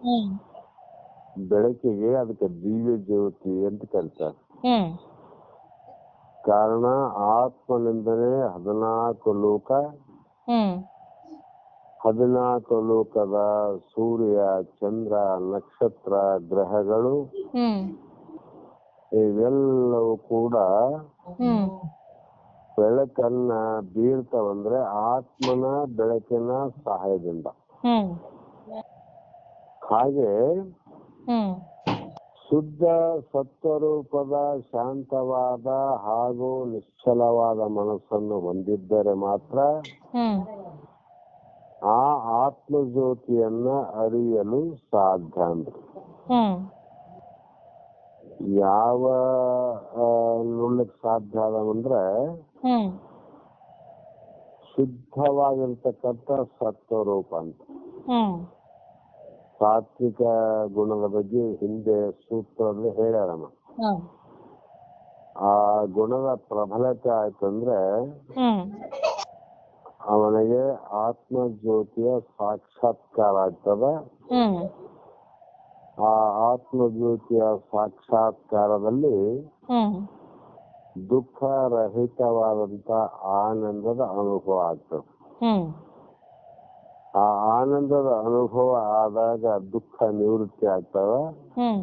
B: ಹ್ಮ್
A: ಬೆಳಕಿಗೆ ಅದಕ್ಕೆ ದಿವ್ಯ ಜ್ಯೋತಿ ಅಂತ ಕರೀತಾರೆ.
B: ಹ್ಮ್
A: ಕಾರಣ ಆತ್ಮನಿಂದಲೇ 14 ಲೋಕ,
B: ಹ್ಮ್
A: 14 ಲೋಕದ ಸೂರ್ಯ, ಚಂದ್ರ, ನಕ್ಷತ್ರ, ಗ್ರಹಗಳು
B: ಹ್ಮ್
A: ಇವೆಲ್ಲವೂ ಕೂಡ
B: ಹ್ಮ್
A: ಬೆಳಕನ್ನ ಬೀಳ್ತಾವಂದ್ರೆ ಆತ್ಮನ ಬೆಳಕಿನ ಸಹಾಯದಿಂದ.
B: ಹ್ಮ್
A: ಹಾಗೆ
B: ಹ್ಮ್
A: ಶುದ್ಧ ಸತ್ವರೂಪದ ಶಾಂತವಾದ ಹಾಗೂ ನಿಶ್ಚಲವಾದ ಮನಸ್ಸನ್ನು ಹೊಂದಿದ್ದರೆ ಮಾತ್ರ
B: ಹ್ಮ್
A: ಆ ಆತ್ಮಜ್ಯೋತಿಯನ್ನ ಅರಿಯಲು ಸಾಧ್ಯ. ಅಂದ್ರೆ
B: ಹ್ಮ್
A: ಯಾವ ನೋಡ್ಲಿಕ್ಕೆ ಸಾಧ್ಯ ಆದವಂದ್ರೆ
B: ಹ್ಮ್
A: ಶುದ್ಧವಾಗಿರ್ತಕ್ಕಂಥ ಸತ್ವರೂಪ ಅಂತ.
B: ಹ್ಮ್
A: ಸಾತ್ವಿಕ ಗುಣದ ಬಗ್ಗೆ ಹಿಂದೆ ಸೂತ್ರದಲ್ಲಿ ಹೇಳ್ಯಾರಮ್ಮ.
B: ಹೌದು.
A: ಆ ಗುಣದ ಪ್ರಬಲತೆ ಆಯ್ತಂದ್ರೆ
B: ಹ್ಮ್
A: ಅವನಿಗೆ ಆತ್ಮಜ್ಯೋತಿಯ ಸಾಕ್ಷಾತ್ಕಾರ ಆಗ್ತದ.
B: ಹ್ಮ್
A: ಆ ಆತ್ಮಜ್ಯೋತಿಯ ಸಾಕ್ಷಾತ್ಕಾರದಲ್ಲಿ
B: ಹ್ಮ್
A: ದುಃಖ ರಹಿತವಾದಂತ ಆನಂದದ ಅನುಭವ ಆಗ್ತದೆ.
B: ಹ್ಮ್
A: ಆ ಆನಂದದ ಅನುಭವ ಆದಾಗ ದುಃಖ ನಿವೃತ್ತಿ ಆಗ್ತದ.
B: ಹ್ಮ್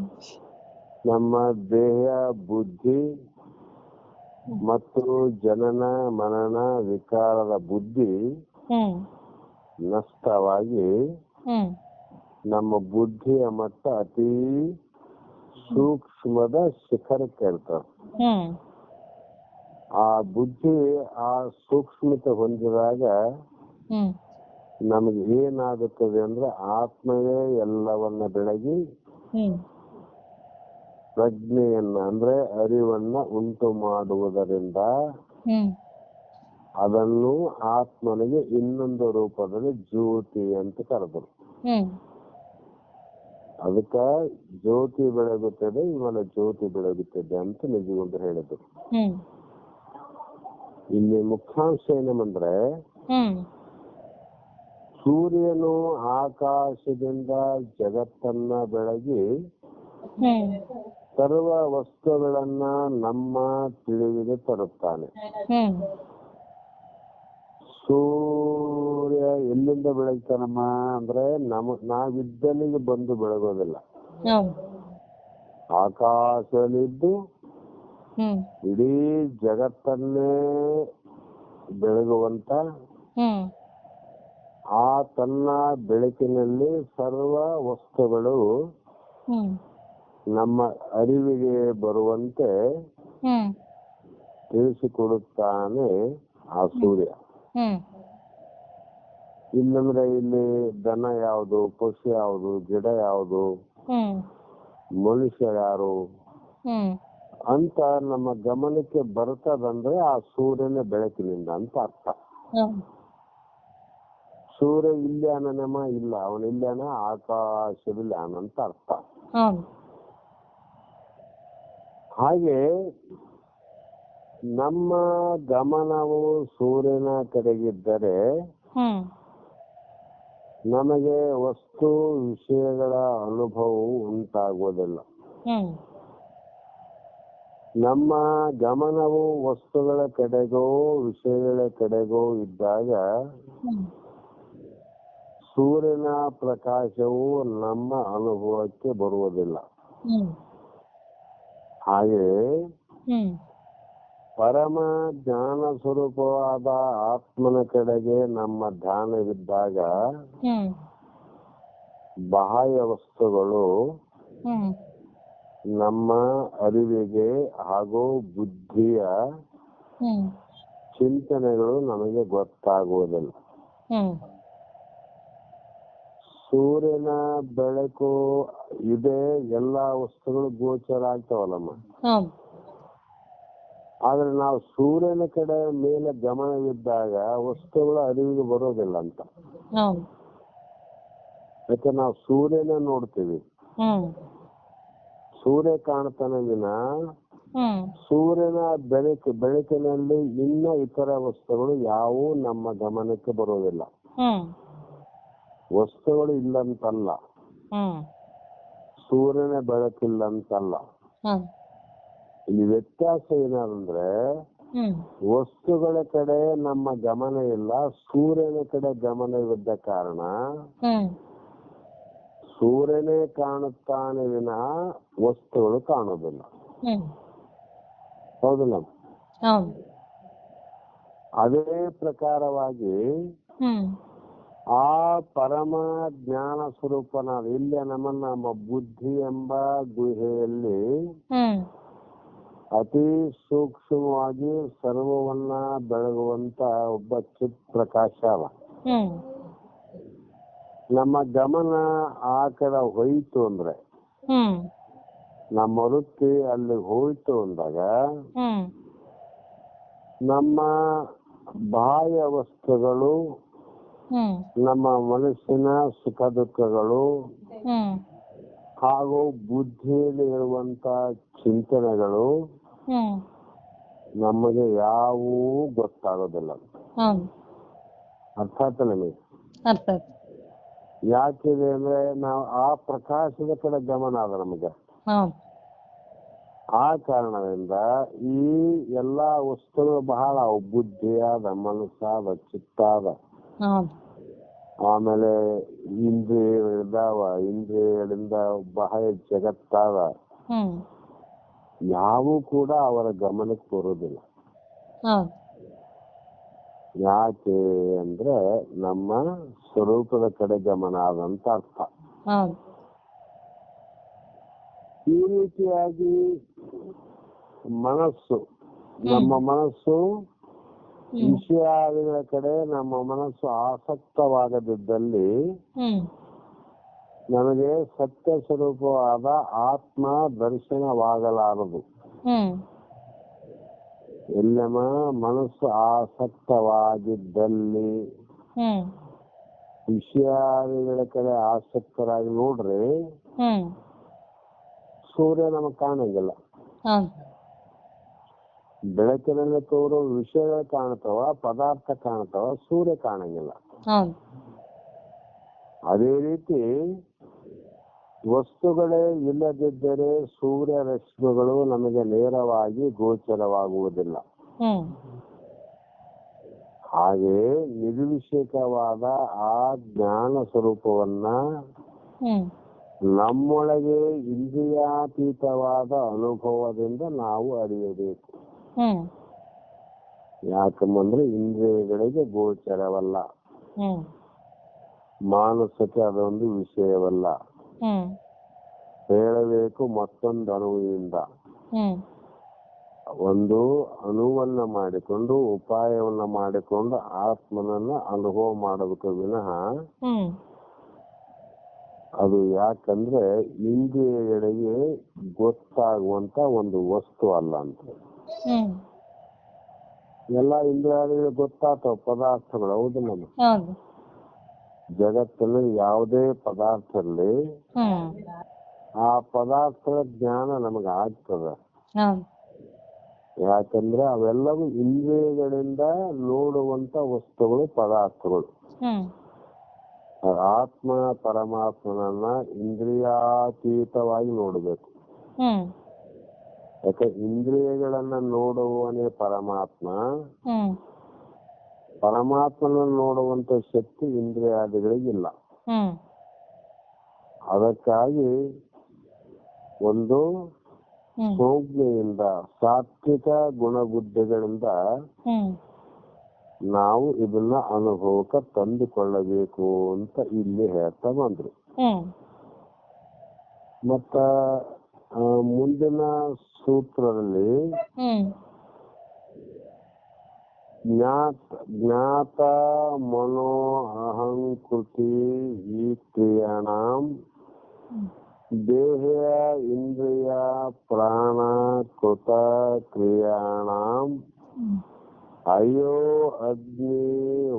A: ನಮ್ಮ ದೇಹ, ಬುದ್ಧಿ ಮತ್ತು ಜನನ ಮನನ ವಿಕಾರದ ಬುದ್ಧಿ
B: ಹ್ಮ್
A: ನಷ್ಟವಾಗಿ
B: ಹ್ಮ್
A: ನಮ್ಮ ಬುದ್ಧಿಯ ಮಟ್ಟ ಅತಿ ಸೂಕ್ಷ್ಮದ ಶಿಖರಕ್ಕೆ ಇರ್ತದೆ.
B: ಹ್ಮ್
A: ಆ ಬುದ್ಧಿ ಆ ಸೂಕ್ಷ್ಮತೆ ಹೊಂದಿದಾಗ
B: ಹ್ಮ್
A: ನಮಗೆ ಏನಾಗುತ್ತದೆ ಅಂದ್ರೆ ಆತ್ಮವೇ ಎಲ್ಲವನ್ನ ಬೆಳಗಿ
B: ಹ್ಮ್
A: ಪ್ರಜ್ಞೆಯನ್ನ ಅಂದ್ರೆ ಅರಿವನ್ನ ಉಂಟು ಮಾಡುವುದರಿಂದ
B: ಹ್ಮ್
A: ಅದನ್ನು ಆತ್ಮನಿಗೆ ಇನ್ನೊಂದು ರೂಪದಲ್ಲಿ ಜ್ಯೋತಿ ಅಂತ ಕರೆದರು.
B: ಹ್ಮ್
A: ಅದಕ್ಕ ಜ್ಯೋತಿ ಬೆಳಗುತ್ತದೆ, ಇವನ ಜ್ಯೋತಿ ಬೆಳಗುತ್ತದೆ ಅಂತ ನಿಜಗೊಂಡು ಹೇಳಿದ್ರು.
B: ಹ್ಮ್
A: ಇಲ್ಲಿ ಮುಖ್ಯಾಂಶ ಏನಂದ್ರೆ
B: ಹ್ಮ್
A: ಸೂರ್ಯನು ಆಕಾಶದಿಂದ ಜಗತ್ತನ್ನ ಬೆಳಗಿ
B: ಹ್ಮ್
A: ಸರ್ವ ವಸ್ತುಗಳನ್ನ ನಮ್ಮ ತಿಳಿವಿಗೆ ತರುತ್ತಾನೆ.
B: ಹ್ಮ್
A: ಸೂರ್ಯ ಎಲ್ಲಿಂದ ಬೆಳಗ್ತಾನಮ್ಮ ಅಂದ್ರೆ ನಾವಿದ್ದಲ್ಲಿಗೆ ಬಂದು ಬೆಳಗೋದಿಲ್ಲ.
B: ಹೌದು.
A: ಆಕಾಶದಲ್ಲಿದ್ದು
B: ಹ್ಮ್
A: ಇಡೀ ಜಗತ್ತನ್ನೇ ಬೆಳಗುವಂತ
B: ಹ್ಮ್
A: ಆ ತನ್ನ ಬೆಳಕಿನಲ್ಲಿ ಸರ್ವ ವಸ್ತುಗಳು
B: ಹ್ಮ್
A: ನಮ್ಮ ಅರಿವಿಗೆ ಬರುವಂತೆ
B: ಹ್ಮ್
A: ತಿಳಿಸಿಕೊಡುತ್ತಾನೆ ಆ ಸೂರ್ಯ.
B: ಹ್ಮ್
A: ಇಲ್ಲಂದ್ರೆ ಇಲ್ಲಿ ದನ ಯಾವುದು, ಪಶು ಯಾವುದು, ಗಿಡ ಯಾವುದು,
B: ಹ್ಮ್
A: ಮನುಷ್ಯ ಯಾರು
B: ಹ್ಮ್
A: ಅಂತ ನಮ್ಮ ಗಮನಕ್ಕೆ ಬರ್ತದಂದ್ರೆ ಆ ಸೂರ್ಯನ ಬೆಳಕಿನಿಂದ ಅಂತ ಅರ್ಥ.
B: ಹ್ಮ್
A: ಸೂರ್ಯ ಇಲ್ಯಾನಮ್ಮ ಇಲ್ಲ, ಅವನ ಇಲ್ಯಾನ ಆಕಾಶವಿಲ್ಯಾನ ಅಂತ ಅರ್ಥ.
B: ಹ್ಮ್
A: ಹಾಗೆ ನಮ್ಮ ಗಮನವು ಸೂರ್ಯನ ಕಡೆಗಿದ್ದರೆ
B: ಹ್ಮ್
A: ನಮಗೆ ವಸ್ತು ವಿಷಯಗಳ ಅನುಭವವು ಉಂಟಾಗುವುದಿಲ್ಲ.
B: ಹ್ಮ್
A: ನಮ್ಮ ಗಮನವು ವಸ್ತುಗಳ ಕಡೆಗೋ ವಿಷಯಗಳ ಕಡೆಗೋ ಇದ್ದಾಗ
B: ಹ್ಮ್
A: ಸೂರ್ಯನ ಪ್ರಕಾಶವು ನಮ್ಮ ಅನುಭವಕ್ಕೆ ಬರುವುದಿಲ್ಲ.
B: ಹ್ಮ್
A: ಹಾಗೆ
B: ಹ್ಮ್
A: ಪರಮ ಜ್ಞಾನ ಸ್ವರೂಪವಾದ ಆತ್ಮನ ಕಡೆಗೆ ನಮ್ಮ ಧ್ಯಾನವಿದ್ದಾಗ
B: ಹ್ಮ್
A: ಬಾಹ್ಯ ವಸ್ತುಗಳು
B: ಹ್ಮ್
A: ನಮ್ಮ ಅರಿವಿಗೆ ಹಾಗೂ ಬುದ್ಧಿಯ
B: ಹ್ಮ್
A: ಚಿಂತನೆಗಳು ನಮಗೆ ಗೊತ್ತಾಗುವುದಿಲ್ಲ.
B: ಹ್ಮ್
A: ಸೂರ್ಯನ ಬೆಳಕು ಇದೆ, ಎಲ್ಲಾ ವಸ್ತುಗಳು ಗೋಚರ ಆಗ್ತಾವಲ್ಲಮ್ಮ.
B: ಹ್ಮ್
A: ಆದ್ರೆ ನಾವು ಸೂರ್ಯನ ಕಡೆ ಮೇಲೆ ಗಮನವಿದ್ದಾಗ ವಸ್ತುಗಳ ಅರಿವಿಗೆ ಬರೋದಿಲ್ಲ ಅಂತ.
B: ಹ್ಮ್
A: ಯಾಕೆ ನಾವು ಸೂರ್ಯನ ನೋಡ್ತೀವಿ,
B: ಹ್ಮ್
A: ಸೂರ್ಯ ಕಾಣ್ತಾನೆ ವಿನ
B: ಹ್ಮ್
A: ಸೂರ್ಯನ ಬೆಳಕಿನಲ್ಲಿ ಇನ್ನ ಇತರ ವಸ್ತುಗಳು ಯಾವುವು ನಮ್ಮ ಗಮನಕ್ಕೆ ಬರೋದಿಲ್ಲ.
B: ಹ್ಮ್
A: ವಸ್ತುಗಳು ಇಲ್ಲಂತಲ್ಲ,
B: ಹ್ಮ್
A: ಸೂರ್ಯನ ಬೆಳಕಿಲ್ಲಂತಲ್ಲ.
B: ಹ್ಮ್
A: ಇಲ್ಲಿ ವ್ಯತ್ಯಾಸ ಏನಂದ್ರೆ
B: ಹ್ಮ್
A: ವಸ್ತುಗಳ ಕಡೆ ನಮ್ಮ ಗಮನ ಇಲ್ಲ, ಸೂರ್ಯನ ಕಡೆ ಗಮನವಿದ್ದ ಕಾರಣ
B: ಹ್ಮ್
A: ಸೂರ್ಯನೇ ಕಾಣುತ್ತಾನೆ ವಿನ ವಸ್ತುಗಳು ಕಾಣುವುದಿಲ್ಲ.
B: ಹ್ಮ್
A: ಹೌದಿಲ್ಲ?
B: ಹೌದು.
A: ಅದೇ ಪ್ರಕಾರವಾಗಿ
B: ಹ್ಮ್
A: ಆ ಪರಮ ಜ್ಞಾನ ಸ್ವರೂಪನಾದ ಇಲ್ಲಿ ನಮ್ಮ ಬುದ್ಧಿ ಎಂಬ ಗುಹೆಯಲ್ಲಿ
B: ಹ್ಮ್
A: ಅತಿ ಸೂಕ್ಷ್ಮವಾಗಿ ಸರ್ವವನ್ನ ಬೆಳಗುವಂತ ಒಬ್ಬ ಚಿತ್ ಪ್ರಕಾಶ ಅವ.
B: ಹ್ಮ್
A: ನಮ್ಮ ಗಮನ ಆ ಕಡೆ ಹೋಯ್ತು ಅಂದ್ರೆ,
B: ಹ್ಮ್
A: ನಮ್ಮ ವೃತ್ತಿ ಅಲ್ಲಿ ಹೋಯ್ತು ಅಂದಾಗ
B: ಹ್ಮ್
A: ನಮ್ಮ ಬಾಹ್ಯ ವಸ್ತುಗಳು,
B: ಹ್ಮ್
A: ನಮ್ಮ ಮನಸ್ಸಿನ ಸುಖ ದುಃಖಗಳು
B: ಹ್ಮ್
A: ಹಾಗೂ ಬುದ್ಧಿಯಲ್ಲಿ ಇರುವಂತ ಚಿಂತನೆಗಳು
B: ಹ್ಮ್
A: ನಮಗೆ ಯಾವುವೂ ಗೊತ್ತಾಗೋದಿಲ್ಲ.
B: ಹೌದು.
A: ಅರ್ಥ ಆಯ್ತಾ ನಿಮಗೆ?
B: ಅರ್ಥ ಆಯ್ತು.
A: ಯಾಕಿದೆ ಅಂದ್ರೆ ನಾವು ಆ ಪ್ರಕಾಶದ ಕಡೆ ಗಮನ ಅದ ನಮಗೆ.
B: ಹೌದು.
A: ಆ ಕಾರಣದಿಂದ ಈ ಎಲ್ಲಾ ವಸ್ತುಗಳು ಬಹಳ ಬುದ್ಧಿಯಾದ, ಮನಸ್ಸಾದ, ಚಿತ್ತಾದ,
B: ಹೌದು.
A: ಆಮೇಲೆ ಇಂದ್ರಿಯಗಳಿದ್ದಾವ, ಇಂದ್ರಿಯಗಳಿಂದ ಬಾಹ್ಯ ಜಗತ್ತಾದ,
B: ಹ್ಮ್
A: ಯಾವೂ ಕೂಡ ಅವರ ಗಮನಕ್ಕೆ ಬರುವುದಿಲ್ಲ.
B: ಹೌದು.
A: ಯಾಕೆ ಅಂದ್ರೆ ನಮ್ಮ ಸ್ವರೂಪದ ಕಡೆ ಗಮನ ಆದಂತ ಅರ್ಥ.
B: ಹೌದು.
A: ಈ ರೀತಿಯಾಗಿ ಮನಸ್ಸು, ನಮ್ಮ ಮನಸ್ಸು ವಿಷಯಾದಿಗಳ ಕಡೆ ನಮ್ಮ ಮನಸ್ಸು ಆಸಕ್ತವಾಗದಿದ್ದಲ್ಲಿ
B: ಹ್ಮ್
A: ನಮಗೆ ಸತ್ಯ ಸ್ವರೂಪವಾದ ಆತ್ಮ ದರ್ಶನವಾಗಲಾರದು.
B: ಹ್ಮ್
A: ಎಲ್ಲಮ್ಮ ಮನಸ್ಸು ಆಸಕ್ತವಾಗಿದ್ದಲ್ಲಿ,
B: ಹ್ಮ್
A: ವಿಷಯಾದಿಗಳ ಕಡೆ ಆಸಕ್ತರಾಗಿ ನೋಡ್ರಿ,
B: ಹ್ಮ್
A: ಸೂರ್ಯ ನಮಗ್ ಕಾಣಂಗಿಲ್ಲ.
B: ಹೌದು.
A: ಬೆಳಕಿನಲ್ಲಿ ತೋರೋ ವಿಷಯಗಳು ಕಾಣ್ತಾವ, ಪದಾರ್ಥ ಕಾಣ್ತಾವ, ಸೂರ್ಯ ಕಾಣಂಗಿಲ್ಲ.
B: ಹೌದು.
A: ಅದೇ ರೀತಿ ವಸ್ತುಗಳೇ ಇಲ್ಲದಿದ್ದರೆ ಸೂರ್ಯ ರಶ್ಮಿಗಳು ನಮಗೆ ನೇರವಾಗಿ ಗೋಚರವಾಗುವುದಿಲ್ಲ.
B: ಹ್ಮ್
A: ಹಾಗೆ ನಿರ್ವಿಷೇಕವಾದ ಆ ಜ್ಞಾನ ಸ್ವರೂಪವನ್ನ
B: ಹ್ಮ್
A: ನಮ್ಮೊಳಗೆ ಇಂದ್ರಿಯಾತೀತವಾದ ಅನುಭವದಿಂದ ನಾವು ಅರಿಯಬೇಕು.
B: ಹ್ಮ್
A: ಯಾಕಂದ್ರೆ ಇಂದ್ರಿಯಗಳಿಗೆ ಗೋಚರವಲ್ಲ,
B: ಹ್ಮ್
A: ಮಾನಸಕ್ಕೆ ಅದೊಂದು ವಿಷಯವಲ್ಲ.
B: ಹ್ಮ್
A: ಹೇಳಬೇಕು ಮತ್ತೊಂದು ಅಣುವಿನಿಂದ.
B: ಹ್ಮ್
A: ಒಂದು ಅಣುವನ್ನ ಮಾಡಿಕೊಂಡು ಉಪಾಯವನ್ನ ಮಾಡಿಕೊಂಡು ಆತ್ಮನನ್ನ ಅನುಭವ ಮಾಡಬೇಕು ವಿನಃ
B: ಹ್ಮ್
A: ಅದು ಯಾಕಂದ್ರೆ ಇಂದ್ರಿಯಗಳಿಗೆ ಗೊತ್ತಾಗುವಂತ ಒಂದು ವಸ್ತು ಅಲ್ಲ ಅಂತ.
B: ಹ್ಮ್
A: ಎಲ್ಲಾ ಇಂದ್ರಿಯಗಳಿಗೆ ಗೊತ್ತಾಗ್ತಾವ ಪದಾರ್ಥಗಳು, ಹೌದು. ನಮ್ಮ
B: ಹೌದು.
A: ಜಗತ್ತಿನಲ್ಲಿ ಯಾವುದೇ ಪದಾರ್ಥ ಇರಲಿ,
B: ಹ್ಮ್
A: ಆ ಪದಾರ್ಥಗಳ ಜ್ಞಾನ ನಮಗೆ ಆಗ್ತದ.
B: ಹೌದು.
A: ಯಾಕಂದ್ರೆ ಅವೆಲ್ಲವೂ ಇಂದ್ರಿಯಗಳಿಂದ ನೋಡುವಂತ ವಸ್ತುಗಳು, ಪದಾರ್ಥಗಳು.
B: ಹ್ಮ್
A: ಆತ್ಮ ಪರಮಾತ್ಮನನ್ನ ಇಂದ್ರಿಯಾತೀತವಾಗಿ ನೋಡಬೇಕು.
B: ಹ್ಮ್
A: ಯಾಕೆ ಇಂದ್ರಿಯಗಳನ್ನ ನೋಡುವವನೇ ಪರಮಾತ್ಮ.
B: ಹ್ಮ್
A: ಪರಮಾತ್ಮನ ನೋಡುವಂತ ಶಕ್ತಿ ಇಂದ್ರಿಯಾದಿಗಳಿಗಿಲ್ಲ.
B: ಹ್ಮ್
A: ಅದಕ್ಕಾಗಿ ಒಂದು
B: ಹ್ಮ್
A: ಸಂಜ್ಞೆಯಿಂದ, ಸಾತ್ವಿಕ ಗುಣಬುದ್ಧಿಗಳಿಂದ
B: ಹ್ಮ್
A: ನಾವು ಇದನ್ನ ಅನುಭವಕ್ಕೆ ತಂದುಕೊಳ್ಳಬೇಕು ಅಂತ ಇಲ್ಲಿ ಹೇಳ್ತಾ ಬಂದ್ರು.
B: ಹ್ಮ್
A: ಮತ್ತ ಮುಂದಿನ ಸೂತ್ರದಲ್ಲಿ
B: ಹ್ಮ್
A: ಜ್ಞಾತ ಮನೋ ಅಹಂಕೃತಿ ಈ ಕ್ರಿಯಾಣಾಂ ದೇಹ ಇಂದ್ರಿಯ ಪ್ರಾಣ ಕೃತ ಕ್ರಿಯಾಣಾಂ ಅಯೋ ಅಗ್ನಿ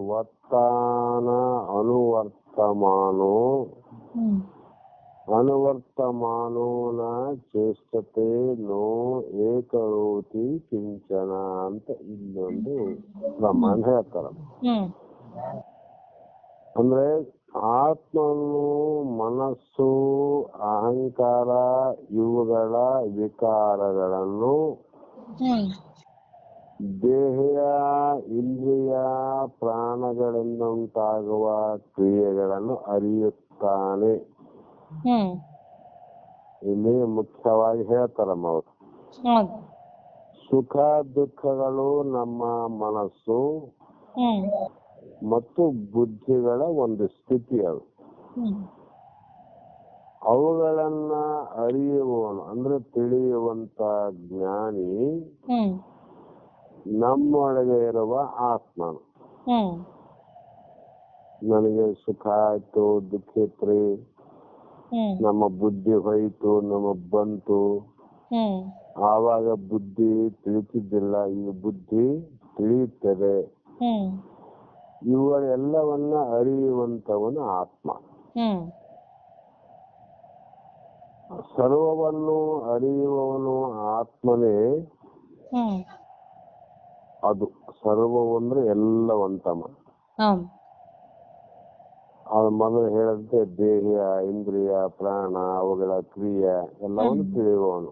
A: ವತ್ತಾನ ಅನುವರ್ತಮಾನೋ ಅನುವರ್ತಮಾನೋ ನ ಚೇಷ್ಟತೆ ನೋ ಏಕರೋತಿ ಕಿಂಚನ ಅಂತ ಇಲ್ಲೊಂದು ಪ್ರಮಾಣ ಹೇಳ್ತಾರ. ಅಂದ್ರೆ ಆತ್ಮನು, ಮನಸ್ಸು, ಅಹಂಕಾರ ಇವುಗಳ ವಿಕಾರಗಳನ್ನು ದೇಹ ಇಂದ್ರಿಯ ಪ್ರಾಣಗಳಿಂದ ಉಂಟಾಗುವ ಕ್ರಿಯೆಗಳನ್ನು ಅರಿಯುತ್ತಾನೆ. ಇಲ್ಲಿ ಮುಖ್ಯವಾಗಿ ಹೇಳ್ತಾರಮ್ಮ ಅವರು. ಸುಖ ದುಃಖಗಳು ನಮ್ಮ ಮನಸ್ಸು ಮತ್ತು ಬುದ್ಧಿಗಳ ಒಂದು ಸ್ಥಿತಿ ಅದು. ಅವುಗಳನ್ನ ಅರಿಯುವವನು ಅಂದ್ರೆ ತಿಳಿಯುವಂತ ಜ್ಞಾನಿ ನಮ್ಮೊಳಗೆ ಇರುವ ಆತ್ಮನು. ನನಗೆ ಸುಖ ಆಯ್ತು, ದುಃಖ ಇತ್ರಿ, ನಮ್ಮ ಬುದ್ಧಿ ಹೋಯ್ತು, ನಮಗ್ ಬಂತು. ಆವಾಗ ಬುದ್ಧಿ ತಿಳಿತಿದ್ದಿಲ್ಲ, ಈ ಬುದ್ಧಿ ತಿಳಿಯುತ್ತದೆ. ಇವುಗಳೆಲ್ಲವನ್ನ ಅರಿಯುವಂತವನು ಆತ್ಮ. ಸರ್ವವನ್ನು ಅರಿಯುವವನು ಆತ್ಮನೇ. ಅದು ಸರ್ವವಂದ್ರೆ ಎಲ್ಲವಂತಮ್ಮ. ಅದು ಮೊದಲು ಹೇಳಂತೆ ದೇಹ ಇಂದ್ರಿಯ ಪ್ರಾಣ ಅವುಗಳ ಕ್ರಿಯೆ ಎಲ್ಲವನ್ನು ತಿಳಿಯುವವನು.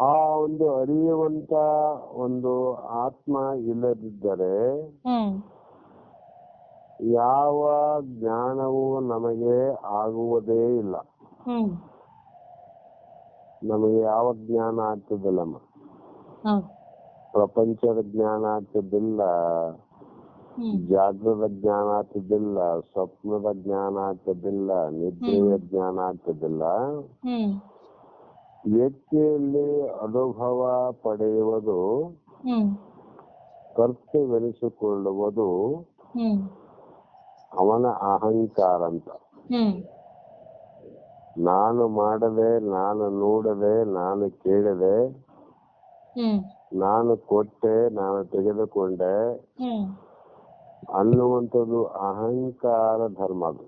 A: ಆ ಒಂದು ಅರಿಯುವಂತ ಒಂದು ಆತ್ಮ ಇಲ್ಲದಿದ್ದರೆ ಯಾವ ಜ್ಞಾನವೂ ನಮಗೆ ಆಗುವುದೇ ಇಲ್ಲ. ನಮಗೆ ಯಾವ ಜ್ಞಾನ ಆಗ್ತದಿಲ್ಲಮ್ಮ. ಪ್ರಪಂಚದ ಜ್ಞಾನ ಆಗ್ತದಿಲ್ಲ, ಜಾಗೃತ ಜ್ಞಾನ ಆಗ್ತದಿಲ್ಲ, ಸ್ವಪ್ನದ ಜ್ಞಾನ ಆಗ್ತದಿಲ್ಲ, ನಿದ್ರೆಯ ಜ್ಞಾನ ಆಗ್ತದಿಲ್ಲ. ವ್ಯಕ್ತಿಯಲ್ಲಿ ಅನುಭವ ಪಡೆಯುವುದು, ಕರ್ತವ್ಯವೆನಿಸಿಕೊಳ್ಳುವುದು ಅವನ ಅಹಂಕಾರ ಅಂತ. ನಾನು ಮಾಡದೆ, ನಾನು ನೋಡದೆ, ನಾನು ಕೇಳದೆ, ನಾನು ಕೊಟ್ಟೆ, ನಾನು ತೆಗೆದುಕೊಂಡೆ ಅನ್ನುವಂಥದ್ದು ಅಹಂಕಾರ ಧರ್ಮ. ಅದು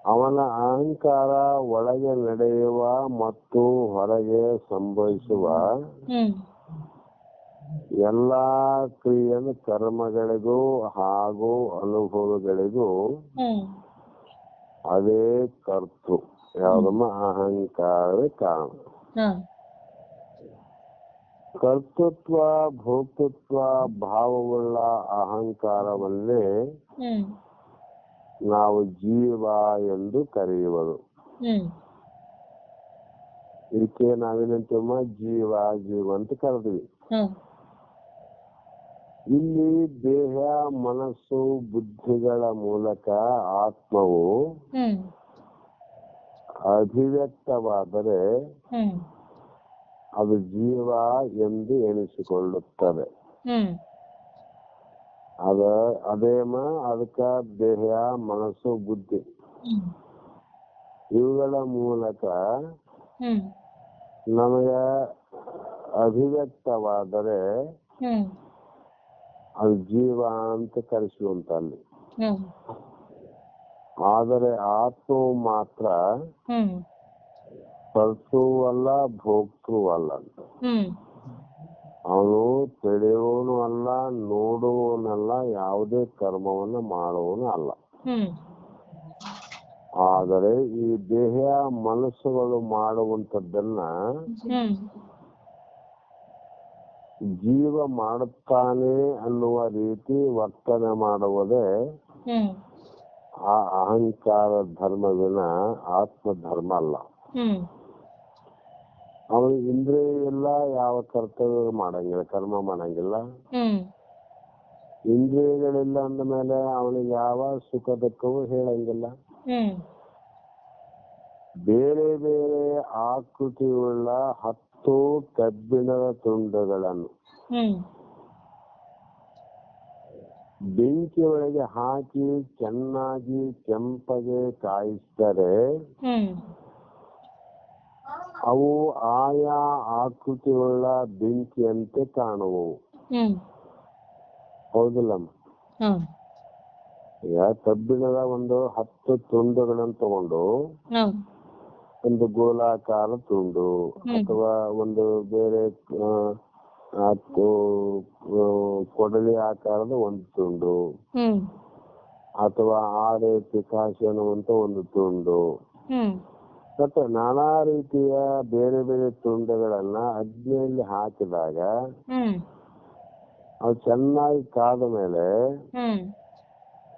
A: ಅವನ ಅಹಂಕಾರ ಒಳಗೆ ನಡೆಯುವ ಮತ್ತು ಹೊರಗೆ ಸಂಭವಿಸುವ ಎಲ್ಲಾ ಕ್ರಿಯೆ ಕರ್ಮಗಳಿಗೂ ಹಾಗೂ ಅನುಭವಗಳಿಗೂ ಅದೇ ಕರ್ತೃ. ಯಾವ್ದಮ್ಮ? ಅಹಂಕಾರವೇ ಕಾರಣ. ಕರ್ತೃತ್ವ ಭೋಕ್ತೃತ್ವ ಭಾವವುಳ್ಳ ಅಹಂಕಾರವನ್ನೇ ನಾವು ಜೀವ ಎಂದು ಕರೆಯುವುದು. ಇದಕ್ಕೆ ನಾವೇನಂತೀವಮ್ಮ ಜೀವ ಜೀವ ಅಂತ ಕರೆದ್ವಿ.
B: ಹ್ಮ್
A: ಇಲ್ಲಿ ದೇಹ ಮನಸ್ಸು ಬುದ್ಧಿಗಳ ಮೂಲಕ ಆತ್ಮವು
B: ಹ್ಮ್
A: ಅಭಿವ್ಯಕ್ತವಾದರೆ
B: ಹ್ಮ್
A: ಅದು ಜೀವ ಎಂದು ಎನಿಸಿಕೊಳ್ಳುತ್ತದೆ.
B: ಹ್ಮ್
A: ಅದೇಮ ಅದಕ್ಕ ದೇಹ ಮನಸ್ಸು ಬುದ್ಧಿ
B: ಹ್ಮ್
A: ಇವುಗಳ ಮೂಲಕ
B: ಹ್ಮ್
A: ನಮಗೆ ಅಭಿವ್ಯಕ್ತವಾದರೆ
B: ಹ್ಮ್
A: ಅದು ಜೀವ ಅಂತ ಕರೆಸುವಂತ ಅಲ್ಲಿ.
B: ಹ್ಮ್
A: ಆದರೆ ಆತ್ಮವು ಮಾತ್ರ
B: ಹ್ಮ್
A: ಕರ್ತೃವಲ್ಲ ಭೋಕ್ತೃವಲ್ಲ ಅಂತ.
B: ಹ್ಮ್
A: ಅವನು ತಿಳಿಯುವವನು ಅಲ್ಲ, ನೋಡುವವನಲ್ಲ, ಯಾವುದೇ ಕರ್ಮವನ್ನು ಮಾಡುವವನು ಅಲ್ಲ.
B: ಹ್ಮ್
A: ಆದರೆ ಈ ದೇಹ ಮನಸ್ಸುಗಳು ಮಾಡುವಂತದ್ದನ್ನ
B: ಹ್ಮ್
A: ಜೀವ ಮಾಡುತ್ತಾನೆ ಅನ್ನುವ ರೀತಿ ವರ್ತನೆ ಮಾಡುವುದೇ
B: ಹ್ಮ್
A: ಆ ಅಹಂಕಾರ ಧರ್ಮವಿನ ಆತ್ಮ ಧರ್ಮ ಅಲ್ಲ.
B: ಹ್ಮ್
A: ಅವನು ಇಂದ್ರಿಯ ಇಲ್ಲ, ಯಾವ ಕರ್ತವ್ಯ ಮಾಡಂಗಿಲ್ಲ, ಕರ್ಮ ಮಾಡಂಗಿಲ್ಲ.
B: ಹ್ಮ್
A: ಇಂದ್ರಿಯಗಳಿಲ್ಲ ಅಂದ ಮೇಲೆ ಅವನಿಗೆ ಯಾವ ಸುಖ ದುಃಖವೂ ಹೇಳಂಗಿಲ್ಲ.
B: ಹ್ಮ್
A: ಬೇರೆ ಬೇರೆ ಆಕೃತಿಯುಳ್ಳ 10 ಕಬ್ಬಿಣದ ತುಂಡುಗಳನ್ನು
B: ಹ್ಮ್
A: ಬೆಂಕಿ ಒಳಗೆ ಹಾಕಿ ಚೆನ್ನಾಗಿ ಕೆಂಪಗೆ ಕಾಯಿಸಿದರೆ
B: ಹ್ಮ್
A: ಅವು ಆಯಾ ಆಕೃತಿಯುಳ್ಳ ಬೆಂಕಿಯಂತೆ ಕಾಣುವವು.
B: ಹ್ಮ್
A: ಹೌದಿಲ್ಲಮ್ಮ?
B: ಹ್ಮ್
A: ಈಗ ಕಬ್ಬಿಣದ ಒಂದು 10 ತುಂಡುಗಳನ್ನು ತಗೊಂಡು
B: ಹ್ಮ್
A: ಒಂದು ಗೋಲಾಕಾರ ತುಂಡು ಅಥವಾ ಒಂದು ಬೇರೆ ಕೊಡಲಿ ಆಕಾರದ ಒಂದು ತುಂಡು
B: ಹ್ಮ್
A: ಅಥವಾ ಆರೆ ಪಿಕಾಸಿ ಅನ್ನುವಂತ ಒಂದು ತುಂಡು
B: ಹ್ಮ್
A: ಮತ್ತೆ ನಾನಾ ರೀತಿಯ ಬೇರೆ ಬೇರೆ ತುಂಡುಗಳನ್ನ ಅಗ್ನಿಯಲ್ಲಿ ಹಾಕಿದಾಗ
B: ಹ್ಮ್
A: ಅವು ಚೆನ್ನಾಗಿ ಕಾದ ಮೇಲೆ
B: ಹ್ಮ್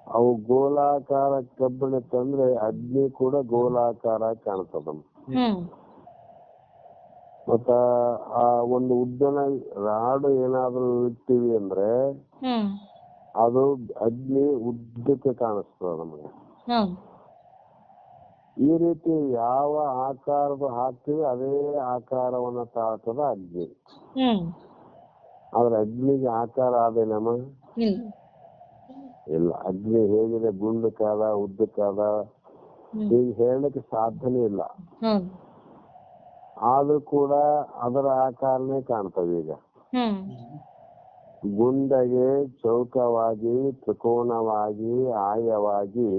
A: ಅವು ಗೋಲಾಕಾರ ಕಬ್ಬಿಣ ತಂದ್ರೆ ಅಗ್ನಿ ಕೂಡ ಗೋಲಾಕಾರ ಕಾಣ್ತದಮ್ಮ.
B: ಹ್ಮ್
A: ಮತ್ತ ಆ ಒಂದು ಉದ್ದನ ರಾಡು ಏನಾದ್ರೂ ಇಡ್ತೀವಿ ಅಂದ್ರೆ
B: ಹ್ಮ್
A: ಅದು ಅಗ್ನಿ ಉದ್ದಕ್ಕೆ ಕಾಣಿಸ್ತದ ನಮಗೆ.
B: ಹ್ಮ್
A: ಈ ರೀತಿ ಯಾವ ಆಕಾರದ ಹಾಕ್ತಿವಿ ಅದೇ ಆಕಾರವನ್ನ ತಾಳ್ತದ ಅಗ್ನಿ.
B: ಹ್ಮ್
A: ಆದ್ರೆ ಅಗ್ನಿಗೆ ಆಕಾರ ಆದೇನಮ್ಮ?
B: ಇಲ್ಲ.
A: ಇಲ್ಲ. ಅಗ್ನಿ ಹೇಗಿದೆ, ಗುಂಡಕ್ಕಾದ ಉದ್ದಕ್ಕಾದ ಈಗ ಹೇಳಲಿಕ್ಕೆ ಸಾಧ್ಯನೇ ಇಲ್ಲ. ಆದ್ರೂ ಕೂಡ ಅದರ ಆಕಾರನೇ ಕಾಣ್ತವೆ. ಈಗ ಗುಂಡಗೆ ಚೌಕವಾಗಿ ತ್ರಿಕೋನವಾಗಿ ಆಯವಾಗಿ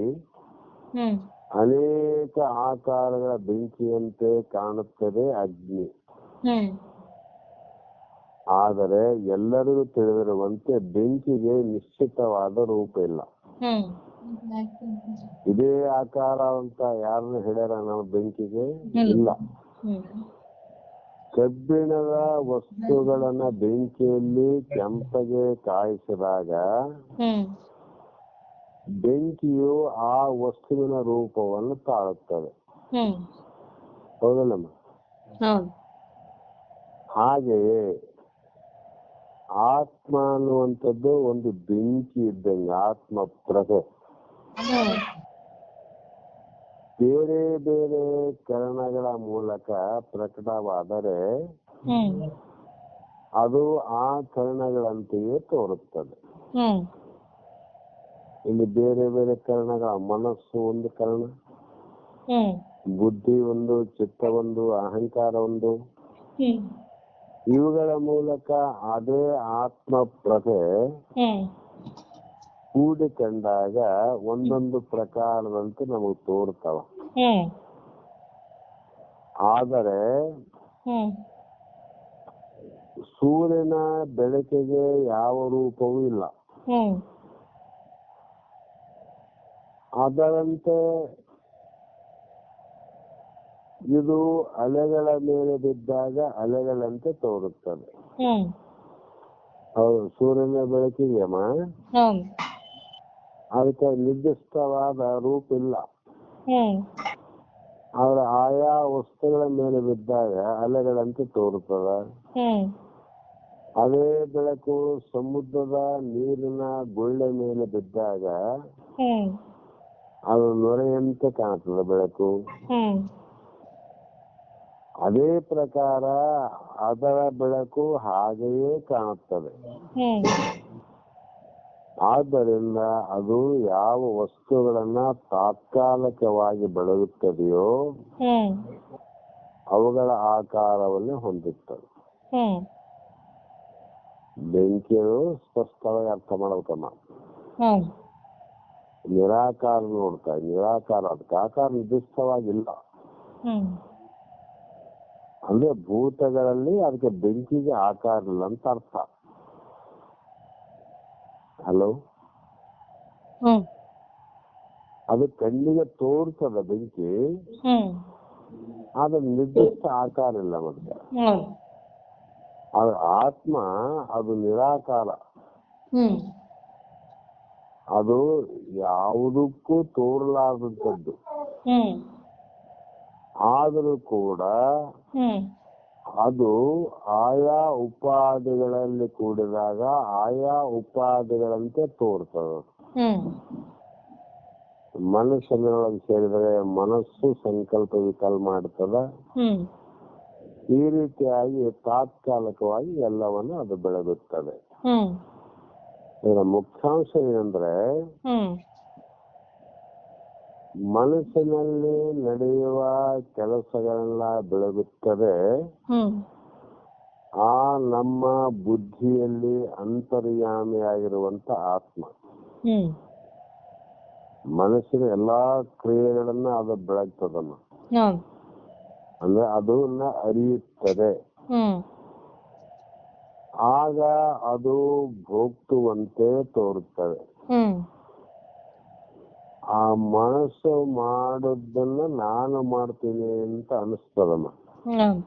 A: ಅನೇಕ ಆಕಾರಗಳ ಬೆಂಕಿಯಂತೆ ಕಾಣುತ್ತದೆ ಅಗ್ನಿ. ಆದರೆ ಎಲ್ಲರಿಗೂ ತಿಳಿದಿರುವಂತೆ ಬೆಂಕಿಗೆ ನಿಶ್ಚಿತವಾದ ರೂಪ ಇಲ್ಲ. ಇದೇ ಆಕಾರ ಅಂತ ಯಾರನ್ನ ಹೇಳ್ಯಾರ ನಾವು ಬೆಂಕಿಗೆ? ಇಲ್ಲ. ಕಬ್ಬಿಣದ ವಸ್ತುಗಳನ್ನ ಬೆಂಕಿಯಲ್ಲಿ ಕೆಂಪಗೆ ಕಾಯಿಸಿದಾಗ ಬೆಂಕಿಯು ಆ ವಸ್ತುವಿನ ರೂಪವನ್ನು ತಾಳುತ್ತದೆ. ಹೌದಲ್ಲಮ್ಮ? ಹಾಗೆಯೇ ಆತ್ಮ ಅನ್ನುವಂಥದ್ದು ಒಂದು ಬೆಂಕಿ ಇದ್ದಂಗೆ, ಆತ್ಮ ಪ್ರಭೆ. ಬೇರೆ ಬೇರೆ ಕರಣಗಳ ಮೂಲಕ ಪ್ರಕಟವಾದರೆ ಅದು ಆ ಕರಣಗಳಂತೆಯೇ ತೋರುತ್ತದೆ. ಇಲ್ಲಿ ಬೇರೆ ಬೇರೆ ಕರಣಗಳ, ಮನಸ್ಸು ಒಂದು ಕರ್ಣ, ಬುದ್ಧಿ ಒಂದು, ಚಿತ್ತ ಒಂದು, ಅಹಂಕಾರ ಒಂದು, ಇವುಗಳ ಮೂಲಕ ಅದೇ ಆತ್ಮ ಪ್ರಭೆ ಕೂಡಿಕೊಂಡಾಗ ಒಂದೊಂದು ಪ್ರಕಾರದಂತೆ ನಮಗೆ ತೋರ್ತಾವ. ಆದರೆ ಸೂರ್ಯನ ಬೆಳಕಿಗೆ ಯಾವ ರೂಪವೂ ಇಲ್ಲ. ಅದರಂತೆ ಇದು ಅಲೆಗಳ ಮೇಲೆ ಬಿದ್ದಾಗ ಅಲೆಗಳಂತೆ ತೋರುತ್ತದೆ. ಹೌದು, ಸೂರ್ಯನ ಬೆಳಕಿಗೆಮ್ಮ ಅದಕ್ಕೆ ನಿರ್ದಿಷ್ಟವಾದ ರೂಪ ಇಲ್ಲ. ಆದ್ರೆ ಆಯಾ ವಸ್ತುಗಳ ಮೇಲೆ ಬಿದ್ದಾಗ ಅಲೆಗಳಂತೆ ತೋರುತ್ತದ.
B: ಹ್ಮ್
A: ಅದೇ ಬೆಳಕು ಸಮುದ್ರದ ನೀರಿನ ಗುಳ್ಳೆ ಮೇಲೆ ಬಿದ್ದಾಗ
B: ಹ್ಮ್
A: ಅದು ನೊರೆಯಂತೆ ಕಾಣುತ್ತದೆ ಬೆಳಕು.
B: ಹ್ಮ್
A: ಅದೇ ಪ್ರಕಾರ ಅದರ ಬೆಳಕು ಹಾಗೆಯೇ ಕಾಣುತ್ತದೆ.
B: ಹ್ಮ್
A: ಆದ್ದರಿಂದ ಅದು ಯಾವ ವಸ್ತುಗಳನ್ನ ತಾತ್ಕಾಲಿಕವಾಗಿ ಬೆಳಗುತ್ತದೆಯೋ
B: ಹ್ಮ್
A: ಅವುಗಳ ಆಕಾರವನ್ನು ಹೊಂದುತ್ತದೆ.
B: ಹ್ಮ್
A: ಬೆಂಕಿಯು ಸ್ಪಷ್ಟವಾಗಿ ಅರ್ಥ ಮಾಡ್ಬೇಕಮ್ಮ.
B: ಹ್ಮ್
A: ನಿರಾಕಾರ ನೋಡ್ತಾ ನಿರಾಕಾರ, ಅದಕ್ಕೆ ಆಕಾರ ನಿರ್ದಿಷ್ಟವಾಗಿಲ್ಲ.
B: ಹ್ಮ್
A: ಅಂದ್ರೆ ಭೂತಗಳಲ್ಲಿ ಅದಕ್ಕೆ ಬೆಂಕಿಗೆ ಆಕಾರ ಇಲ್ಲ ಅಂತ ಅರ್ಥ. ಹಲೋ,
B: ಹ್ಮ್
A: ಅದು ಕಣ್ಣಿಗೆ ತೋರ್ತದ ಬೆಂಕಿ,
B: ಹ್ಮ್
A: ಆದ್ರೆ ನಿರ್ದಿಷ್ಟ ಆಕಾರ ಇಲ್ಲ ಮತ್ತೆ.
B: ಹ್ಮ್
A: ಅದು ಆತ್ಮ, ಅದು ನಿರಾಕಾರ.
B: ಹ್ಮ್
A: ಅದು ಯಾವುದಕ್ಕೂ ತೋರಲಾರದಂಥದ್ದು.
B: ಹ್ಮ್
A: ಆದರೂ ಕೂಡ
B: ಹ್ಮ್
A: ಅದು ಆಯಾ ಉಪಾಧಿಗಳಲ್ಲಿ ಕೂಡಿದಾಗ ಆಯಾ ಉಪಾಧಿಗಳಂತೆ ತೋರ್ತದೆ.
B: ಹ್ಮ್
A: ಮನುಷ್ಯನೊಳಗೆ ಸೇರಿದರೆ ಮನಸ್ಸು ಸಂಕಲ್ಪ ವಿಕಲ್ಪ ಮಾಡ್ತದ.
B: ಹ್ಮ್
A: ಈ ರೀತಿಯಾಗಿ ತಾತ್ಕಾಲಿಕವಾಗಿ ಎಲ್ಲವನ್ನು ಅದು ಬೆಳಗುತ್ತದೆ.
B: ಹ್ಮ್
A: ಇದರ ಮುಖ್ಯಾಂಶ ಏನಂದ್ರೆ,
B: ಹ್ಮ್
A: ಮನಸ್ಸಿನಲ್ಲಿ ನಡೆಯುವ ಕೆಲಸಗಳೆಲ್ಲ ಬೆಳಗುತ್ತದೆ.
B: ಹ್ಮ್
A: ಆ ನಮ್ಮ ಬುದ್ಧಿಯಲ್ಲಿ ಅಂತರ್ಯಾಮಿಯಾಗಿರುವಂತ ಆತ್ಮ
B: ಹ್ಮ್
A: ಮನಸ್ಸಿನ ಎಲ್ಲಾ ಕ್ರಿಯೆಗಳನ್ನ ಅದು ಬೆಳಗ್ತದಮ್ಮ.
B: ಹ್ಮ್
A: ಅಂದ್ರೆ ಅದನ್ನ ಅರಿಯುತ್ತದೆ.
B: ಹ್ಮ್
A: ಆಗ ಅದು ಭೋಗ್ತುವಂತೆ ತೋರುತ್ತದೆ.
B: ಹ್ಮ್
A: ಆ ಮನಸ್ಸು ಮಾಡೋದನ್ನ ನಾನು ಮಾಡ್ತೀನಿ ಅಂತ ಅನಿಸ್ತದಮ್ಮ.
B: ಹ್ಮ್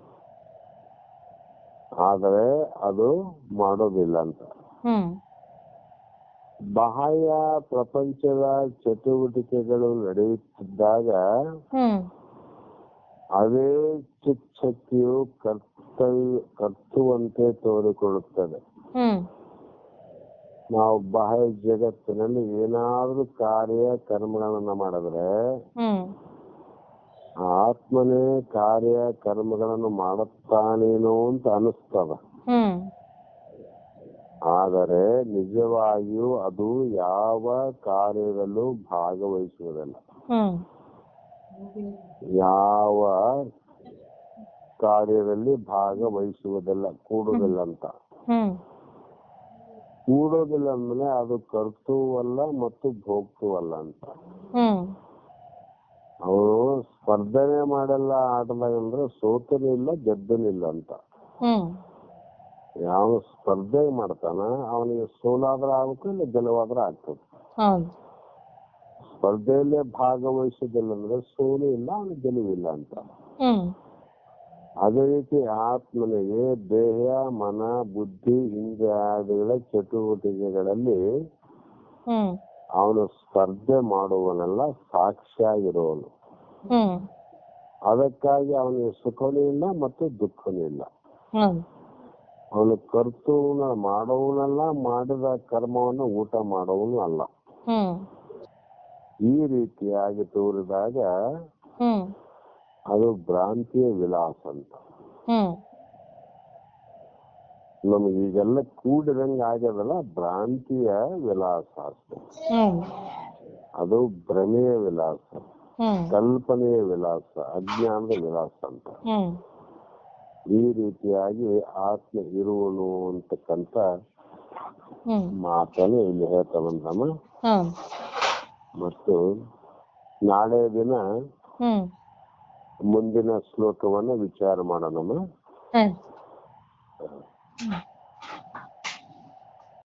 A: ಆದರೆ ಅದು ಮಾಡೋದಿಲ್ಲ ಅಂತ.
B: ಹ್ಮ್
A: ಬಾಹ್ಯ ಪ್ರಪಂಚದ ಚಟುವಟಿಕೆಗಳು ನಡೆಯುತ್ತಿದ್ದಾಗ
B: ಹ್ಮ್
A: ಅದೇ ಚಿತ್ಶಕ್ತಿಯು ಕರ್ತುವಂತೆ ತೋರಿಕೊಳ್ಳುತ್ತದೆ.
B: ಹ್ಮ್
A: ನಾವು ಬಾಹ್ಯ ಜಗತ್ತಿನಲ್ಲಿ ಏನಾದ್ರೂ ಕಾರ್ಯ ಕರ್ಮಗಳನ್ನ ಮಾಡಿದ್ರೆ
B: ಹ್ಮ್
A: ಆತ್ಮನೇ ಕಾರ್ಯ ಕರ್ಮಗಳನ್ನು ಮಾಡುತ್ತಾನೇನೋ ಅಂತ ಅನಿಸ್ತದ.
B: ಹ್ಮ್
A: ಆದರೆ ನಿಜವಾಗಿಯೂ ಅದು ಯಾವ ಕಾರ್ಯದಲ್ಲೂ ಭಾಗವಹಿಸುವುದಿಲ್ಲ.
B: ಹ್ಮ್
A: ಯಾವ ಕಾರ್ಯದಲ್ಲಿ ಭಾಗವಹಿಸುವುದಿಲ್ಲ, ಕೂಡುವುದಿಲ್ಲ ಅಂತ.
B: ಹ್ಮ್
A: ಕೂಡೋದಿಲ್ಲ ಅಂದ್ರೆ ಅದು ಕರ್ತುವಲ್ಲ ಮತ್ತು ಭೋಗ್ತುವಲ್ಲ ಅಂತ.
B: ಹ್ಮ್
A: ಅವನು ಸ್ಪರ್ಧನೆ ಮಾಡಲ್ಲ ಆಟದಾಗ ಅಂದ್ರೆ ಸೋತನೂ ಇಲ್ಲ ಗೆದ್ದನೂ ಇಲ್ಲ ಅಂತ.
B: ಹ್ಮ್
A: ಯಾವ ಸ್ಪರ್ಧೆ ಮಾಡ್ತಾನ ಅವನಿಗೆ ಸೋಲಾದ್ರ ಆಗ್ಬೇಕು, ಇಲ್ಲ ಗೆಲುವಾದ್ರ ಆಗ್ತದೆ.
B: ಹೌದು.
A: ಸ್ಪರ್ಧೆಯಲ್ಲೇ ಭಾಗವಹಿಸುದಿಲ್ಲ ಅಂದ್ರೆ ಸೋಲು ಇಲ್ಲ, ಅವನಿಗೆ ಗೆಲುವಿಲ್ಲ ಅಂತ.
B: ಹ್ಮ್
A: ಅದೇ ರೀತಿ ಆತ್ಮನಿಗೆ ದೇಹ, ಮನ, ಬುದ್ಧಿ, ಇಂದ್ರಿಯಾದಿಗಳ ಚಟುವಟಿಕೆಗಳಲ್ಲಿ
B: ಹ್ಮ್
A: ಅವನು ಸ್ಪರ್ಧೆ ಮಾಡುವನೆಲ್ಲ ಸಾಕ್ಷಿಯಾಗಿರುವನು.
B: ಹ್ಮ್
A: ಅದಕ್ಕಾಗಿ ಅವನಿಗೆ ಸುಖನೂ ಇಲ್ಲ ಮತ್ತು ದುಃಖನೂ ಇಲ್ಲ.
B: ಹೌದು.
A: ಅವನು ಕರ್ತೂನ ಮಾಡುವನೆಲ್ಲ ಮಾಡಿದ ಕರ್ಮವನ್ನು ಊಟ ಮಾಡುವನು ಅಲ್ಲ.
B: ಹ್ಮ್
A: ಈ ರೀತಿಯಾಗಿ ತೋರಿದಾಗ
B: ಹ್ಮ್
A: ಅದು ಭ್ರಾಂತಿಯ ವಿಲಾಸ ಅಂತ.
B: ಹ್ಮ್
A: ನಮಗೆ ಈಗೆಲ್ಲ ಕೂಡಿದಂಗ ಆಗ್ಯದಲ್ಲ, ಭ್ರಾಂತಿಯ ವಿಲಾಸ ಅಷ್ಟೆ.
B: ಹ್ಮ್
A: ಅದು ಭ್ರಮೆಯ ವಿಲಾಸ,
B: ಹ್ಮ್
A: ಕಲ್ಪನೆಯ ವಿಲಾಸ, ಅಜ್ಞಾನದ ವಿಲಾಸ ಅಂತ.
B: ಹ್ಮ್
A: ಈ ರೀತಿಯಾಗಿ ಆತ್ಮ ಇರುವನು ಅಂತಕ್ಕಂತ
B: ಹ್ಮ್
A: ಮಾತನ್ನು ಇಲ್ಲಿ ಹೇಳ್ತಾ ಬಂದಮ್ಮ.
B: ಹ್ಮ್
A: ಮತ್ತು ನಾಳೆ ದಿನ
B: ಹ್ಮ್
A: ಮುಂದಿನ ಶ್ಲೋಕವನ್ನ ವಿಚಾರ ಮಾಡೋಣಮ್ಮ.
B: ಹ್ಮ್